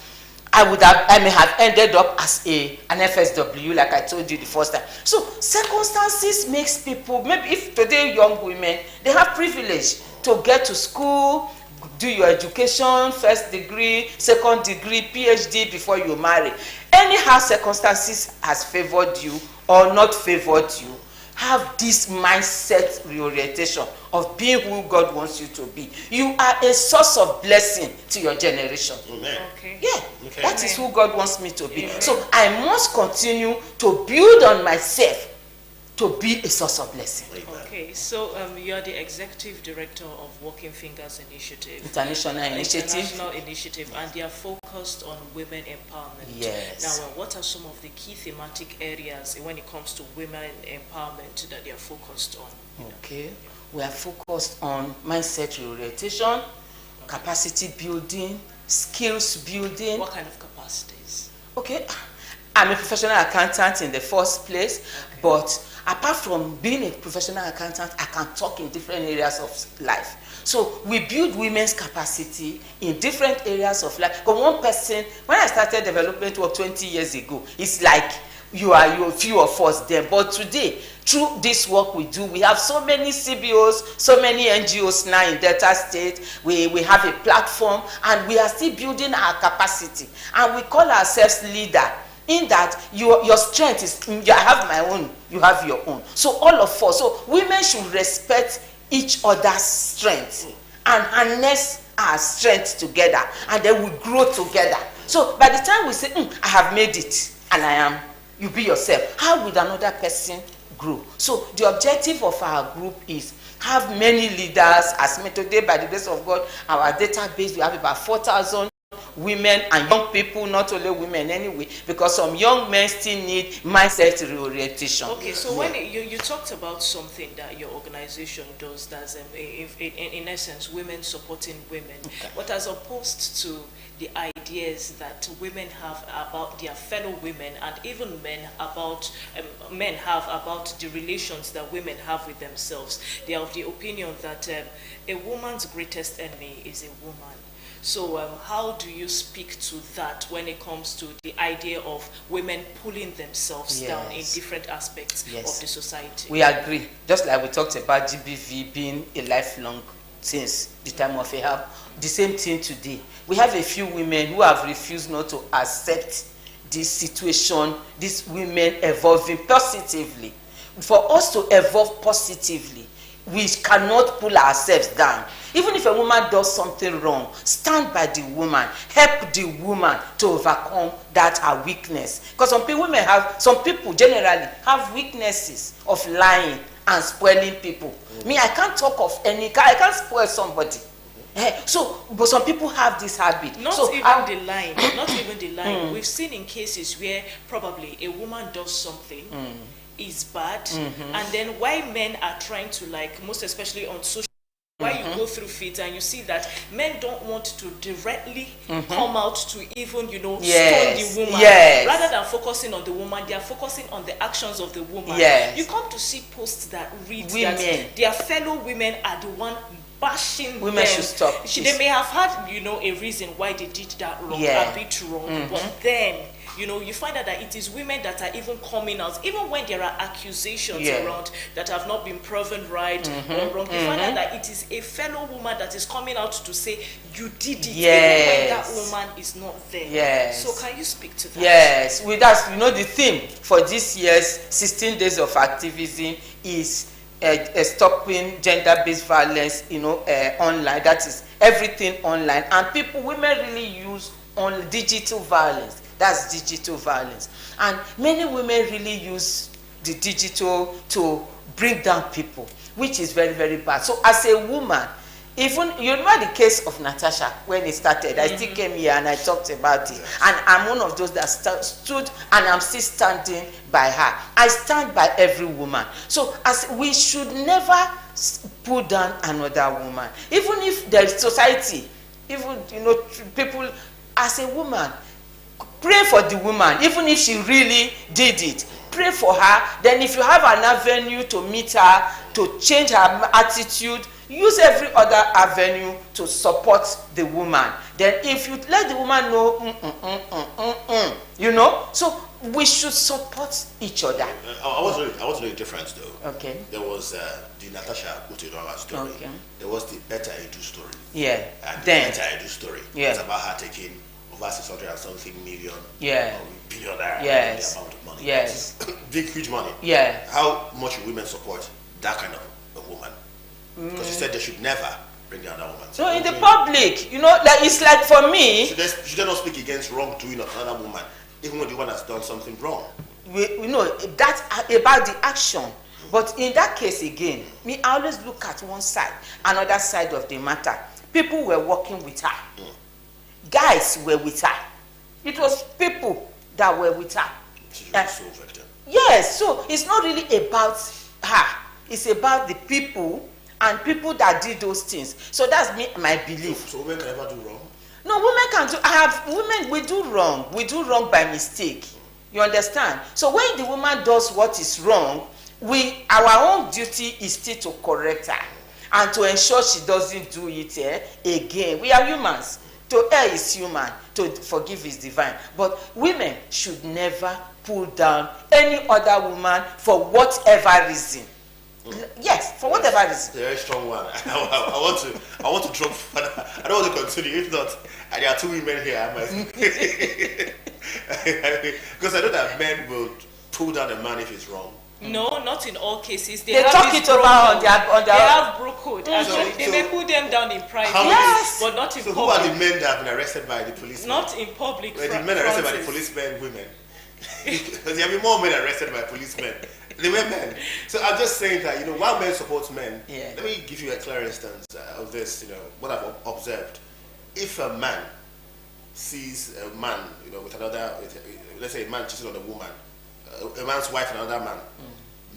I may have ended up as an FSW, like I told you the first time. So circumstances makes people, maybe if today young women, they have privilege to get to school, do your education, first degree, second degree, PhD before you marry. Anyhow circumstances has favored you or not favored you, have this mindset reorientation of being who God wants you to be. You are a source of blessing to your generation. Amen. Okay. Yeah, okay. That is who God wants me to be. Amen. So I must continue to build on myself to be a source of blessing. Okay, so you are the executive director of Working Fingers Initiative. International initiative, and they are focused on women empowerment. Yes. Now, what are some of the key thematic areas when it comes to women empowerment that they are focused on? Okay, we are focused on mindset reorientation, capacity building, skills building. What kind of capacities? Okay, I'm a professional accountant in the first place, but apart from being a professional accountant, I can talk in different areas of life. So we build women's capacity in different areas of life. Because one person, when I started development work 20 years ago, it's like you are few of us then. But today, through this work we do, we have so many CBOs, so many NGOs now in Delta State. We have a platform, and we are still building our capacity. And we call ourselves leader. In that your strength is, I have my own, you have your own. So all of us, so women should respect each other's strength and harness our strength together, and then we grow together. So by the time we say, I have made it, and I am, you be yourself, how would another person grow? So the objective of our group is have many leaders. As today, by the grace of God, our database, we have about 4,000 women and young people, not only women anyway, because some young men still need mindset reorientation. Okay, so when you talked about something that your organization does, that's in essence women supporting women, but as opposed to the ideas that women have about their fellow women, and even men have about the relations that women have with themselves, they are of the opinion that a woman's greatest enemy is a woman. So how do you speak to that when it comes to the idea of women pulling themselves down in different aspects of the society? We agree. Just like we talked about GBV being a lifelong since the time of Ahab, the same thing today. We have a few women who have refused not to accept this situation, these women evolving positively. For us to evolve positively, we cannot pull ourselves down. Even if a woman does something wrong, stand by the woman, help the woman to overcome that her weakness. Because some people generally have weaknesses of lying and spoiling people. Me, I can't talk of I can't spoil somebody. But some people have this habit. Not even the line. We've seen in cases where probably a woman does something is bad, and then why men are trying to, most especially on social, why you go through feeds and you see that men don't want to directly come out to even stone the woman, rather than focusing on the woman, they are focusing on the actions of the woman. You come to see posts that read that their fellow women are the one bashing women them. should stop. They may have had a reason why they did that wrong, a bit wrong, but then you find out that it is women that are even coming out, even when there are accusations around that have not been proven right or wrong. You find out that it is a fellow woman that is coming out to say you did it, even when that woman is not there. So can you speak to that? With us, the theme for this year's 16 days of activism is stopping gender-based violence, online. That is everything online, and women really use on digital violence. That's digital violence, and many women really use the digital to bring down people, which is very, very bad. So as a woman, even you remember the case of Natasha when it started. I still came here and I talked about it, and I'm one of those that stood, and I'm still standing by her. I stand by every woman. So as we should never put down another woman, even if there is society, even people. As a woman, pray for the woman, even if she really did it. Pray for her. Then if you have an avenue to meet her, to change her attitude, use every other avenue to support the woman. Then if you let the woman know, so we should support each other. I want to know the difference though. Okay. There was the Natasha Utorawa story. Okay. There was the Better Edu story. Yeah. And the Better Edu story. Yeah. It's about her taking over 600 and something million. Yeah. Billion naira. Yes. The amount of money. Yes. Big, huge money. Yeah. How much would women support that kind of a woman? Because you said they should never bring down that woman. So in the public, it's like for me. Should they not speak against wrongdoing of another woman, even when the one has done something wrong? We know that's about the action. But in that case again, I always look at one side, another side of the matter. People were working with her. Guys were with her. It was people that were with her. Yes, so it's not really about her. It's about the people and people that did those things. So that's my belief. So women can never do wrong? No, women can do. We do wrong. We do wrong by mistake. You understand? So when the woman does what is wrong, our own duty is still to correct her and to ensure she doesn't do it again. We are humans. To err is human. To forgive is divine. But women should never pull down any other woman for whatever reason. Yes, for whatever reason. Very strong one. I want to drop. I don't want to continue. If not, and there are two women here. I might. Because I know that men will pull down a man if he's wrong. No, not in all cases. They talk it over on their. They have brokehood. Actually, they may put them down in private, but not in public. So who are the men that have been arrested by the police? Not in public. Well, the men arrested by the policemen, women. Because there will be more men arrested by policemen. They were men. So I'm just saying that, while men support men, let me give you a clear instance of this, what I've observed. If a man sees a man, with another, let's say a man cheating on a woman, a man's wife and another man,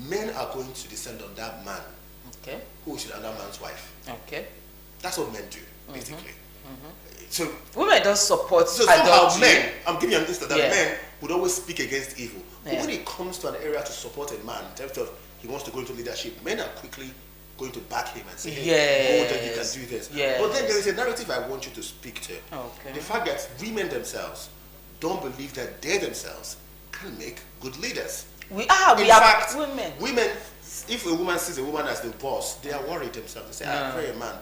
men are going to descend on that man who is another man's wife. Okay. That's what men do, basically. So women don't support somehow men, I'm giving you an instance that men would always speak against evil. But when it comes to an area to support a man, in terms of he wants to go into leadership, men are quickly going to back him and say, hey, go there, you can do this. Yes. But then there is a narrative I want you to speak to. Okay. The fact that women themselves don't believe that they themselves can make good leaders. In fact, women, if a woman sees a woman as the boss, they are worried themselves. They say, I pray a man.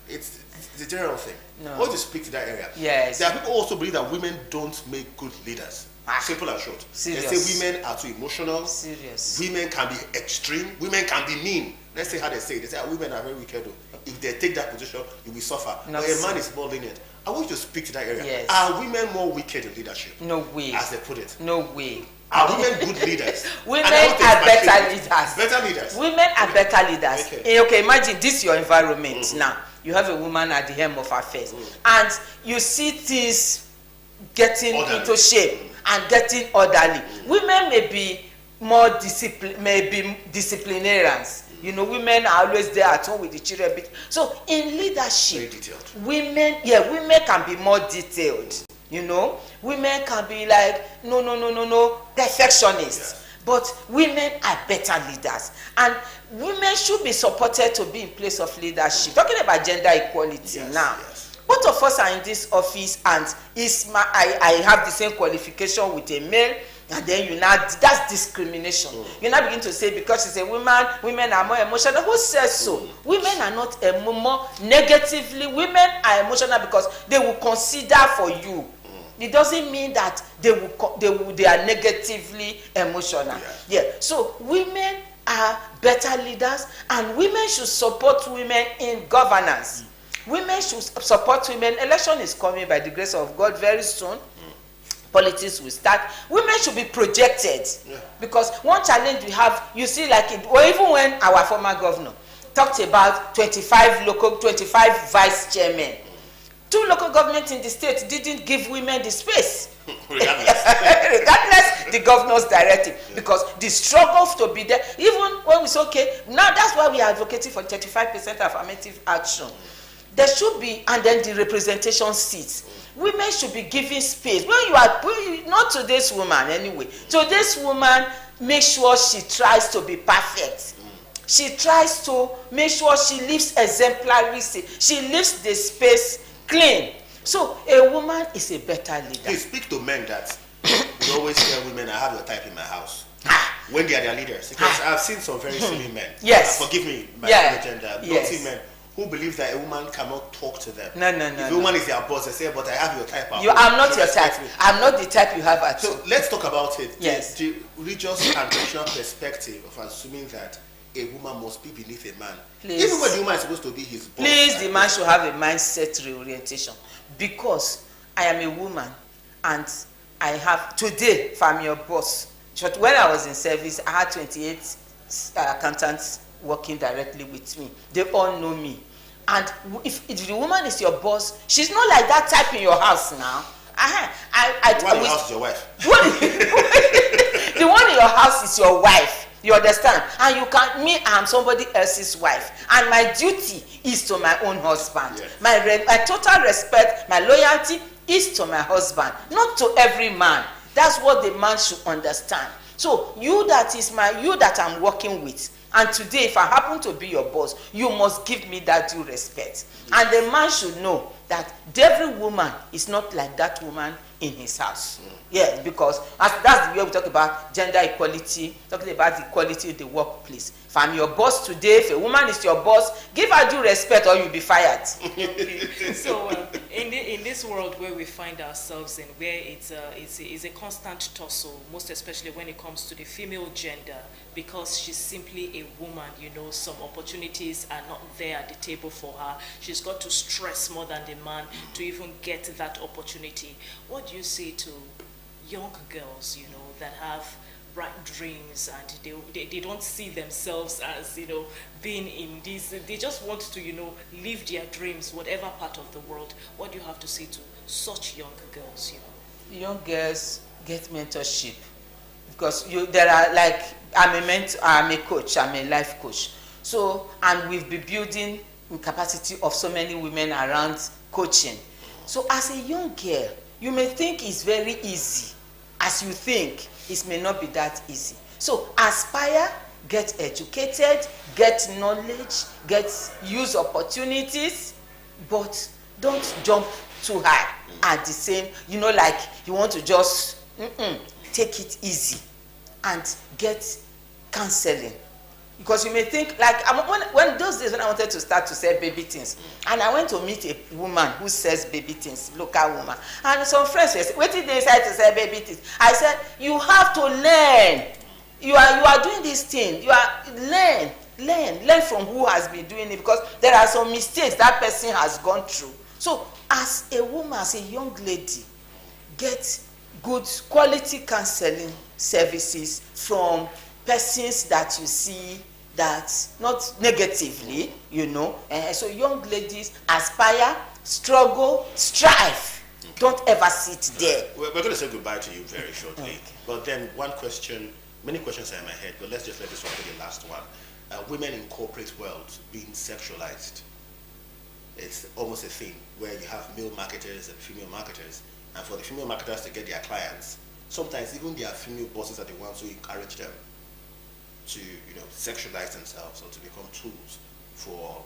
It's a general thing. I want to speak to that area. Yes. There are people also believe that women don't make good leaders. Simple and short. Serious. They say women are too emotional. Serious. Women can be extreme. Women can be mean. Let's say how they say it. They say women are very wicked. If they take that position, you will suffer. But a man is more lenient. I want you to speak to that area. Yes. Are women more wicked in leadership? No way. As they put it. No way. Are women good leaders? Women are better leaders. Better leaders. Women are better leaders. Okay, imagine this is your environment now. You have a woman at the helm of affairs, and you see things getting into shape and getting orderly. Women may be more disciplinarians. Women are always there at home with the children. So in leadership, women can be more detailed. Women can be like, no, perfectionists. Yes. But women are better leaders. And women should be supported to be in place of leadership. Talking about gender equality now. Yes. Both of us are in this office, and I have the same qualification with a male, and then that's discrimination. You now begin to say because she's a woman, women are more emotional. Who says so? Women are not more negatively. Women are emotional because they will consider for you. It doesn't mean that they are negatively emotional. So women are better leaders, and women should support women in governance. Women should support women. Election is coming by the grace of God very soon. Politics will start. Women should be projected, because one challenge we have, you see, like it, or even when our former governor talked about 25 vice chairmen, 2 local governments in the state didn't give women the space. Regardless the governor's directive, because the struggle to be there, even when we say, okay, now that's why we are advocating for 35% affirmative action. There should be, and then the representation seats. Women should be given space. When you are, not today's woman anyway, today's woman, make sure she tries to be perfect. She tries to make sure she lives exemplary. She leaves the space clean. So a woman is a better leader. Please speak to men that you always tell women, I have your type in my house. When they are their leaders. Because I've seen some very silly men. Yes. Forgive me, my gender. Yes. Naughty men who believe that a woman cannot talk to them. No. If a woman is their boss, they say, but I have your type. I'm not your type. I'm not the type you have at all. So let's talk about it. Yes. The religious and traditional perspective of assuming that a woman must be beneath a man. Please. Even when the woman is supposed to be his boss. Please, the man should have a mindset reorientation. Because I am a woman, and I have, today, if I'm your boss, but when I was in service, I had 28 accountants working directly with me. They all know me. And if the woman is your boss, she's not like that type in your house now. The one in your house is your wife. The one in your house is your wife. You understand? And you can't, me, I'm somebody else's wife. And my duty is to my own husband. Yes. My total respect, my loyalty is to my husband, not to every man. That's what the man should understand. So you that I'm working with, and today if I happen to be your boss, you must give me that due respect. Yes. And the man should know that every woman is not like that woman in his house. Yeah, because that's the way we talk about gender equality, talking about equality in the workplace. If I'm your boss today, if a woman is your boss, give her due respect or you'll be fired. Okay. So in this world where we find ourselves in, where it's a constant tussle, most especially when it comes to the female gender, because she's simply a woman, some opportunities are not there at the table for her. She's got to stress more than the man to even get that opportunity. What do you say to young girls, that have bright dreams, and they don't see themselves as, being in this, they just want to, live their dreams, whatever part of the world? What do you have to say to such young girls, Young girls get mentorship, because there are, like, I'm a coach, I'm a life coach. So, and we've been building the capacity of so many women around coaching. So as a young girl, you may think it's very easy. As you think, it may not be that easy. So aspire, get educated, get knowledge, use opportunities, but don't jump too high at the same, like you want to just take it easy and get counseling. Because you may think, like, when those days when I wanted to start to sell baby things, and I went to meet a woman who sells baby things, local woman, and some friends said, "Wait till they decide to sell baby things." I said, "You have to learn. You are doing this thing. You are learn from who has been doing it, because there are some mistakes that person has gone through." So, as a woman, as a young lady, get good quality counseling services from persons that you see that not negatively, so young ladies aspire, struggle, strive. Don't ever sit there. We're going to say goodbye to you very shortly. Okay. But then one question, many questions are in my head, but let's just let this one be the last one. Women in corporate world being sexualized. It's almost a thing where you have male marketers and female marketers, and for the female marketers to get their clients, sometimes even their female bosses are the ones who encourage them to sexualize themselves or to become tools for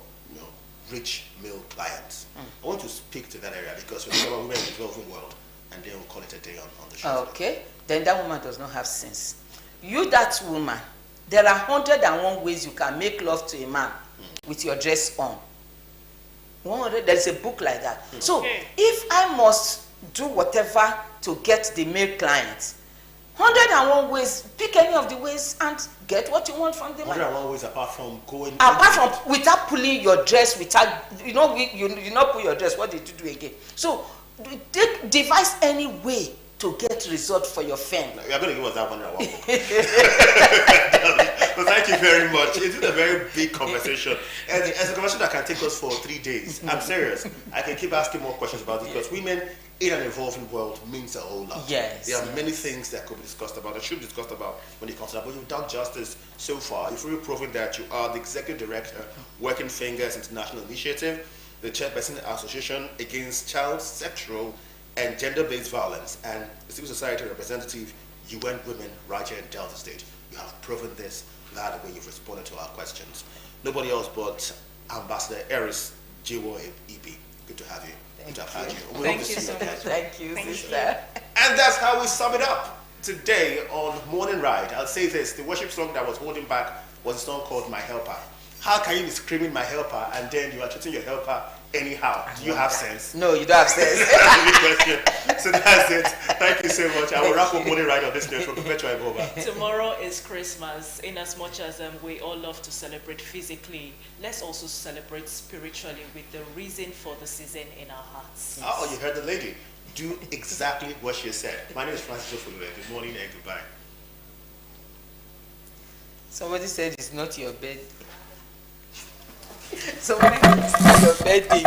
rich male clients. I want to speak to that area, because we're talking about women in the developing world, and then we'll call it a day on the show. Okay, then that woman does not have sense. You, that woman, there are 101 ways you can make love to a man with your dress on. 100, there's a book like that. So if I must do whatever to get the male client, 101 ways. Pick any of the ways and get what you want from the man. 101 ways apart from going. Apart from without pulling your dress, without you not pull your dress. What did you do again? So devise any way to get result for your family. You are going to give us that 101 book. So thank you very much. It's a very big conversation. And it's a conversation that can take us for 3 days. I'm serious. I can keep asking more questions about it because women in an evolving world means a whole lot. Yes. There are many things that could be discussed about, that should be discussed about when it comes to that. But you've done justice so far. You've really proven that you are the executive director, Working Fingers International Initiative, the chairperson Association Against Child Sexual and Gender-Based Violence, and the civil society representative, UN Women, right here in Delta State. You have proven this that way you've responded to our questions. Nobody else but Ambassador Eris Jiwo EP. Good to have you. Good to have had you. Thank you so much. Thank you, sister. And that's how we sum it up today on Morning Ride. I'll say this, the worship song that was holding back was a song called My Helper. How can you be screaming My Helper and then you are treating your helper anyhow? Do you have sense? No, you don't have sense. So that's it. Thank you so much. I will wrap up Morning Ride on this note from Perpetua Iboba. Tomorrow is Christmas. In as much as we all love to celebrate physically, let's also celebrate spiritually with the reason for the season in our hearts. Oh, you heard the lady. Do exactly what she said. My name is Francis Ofulue. Good morning and goodbye. Somebody said it's not your bed. Somebody said it's not your birthday.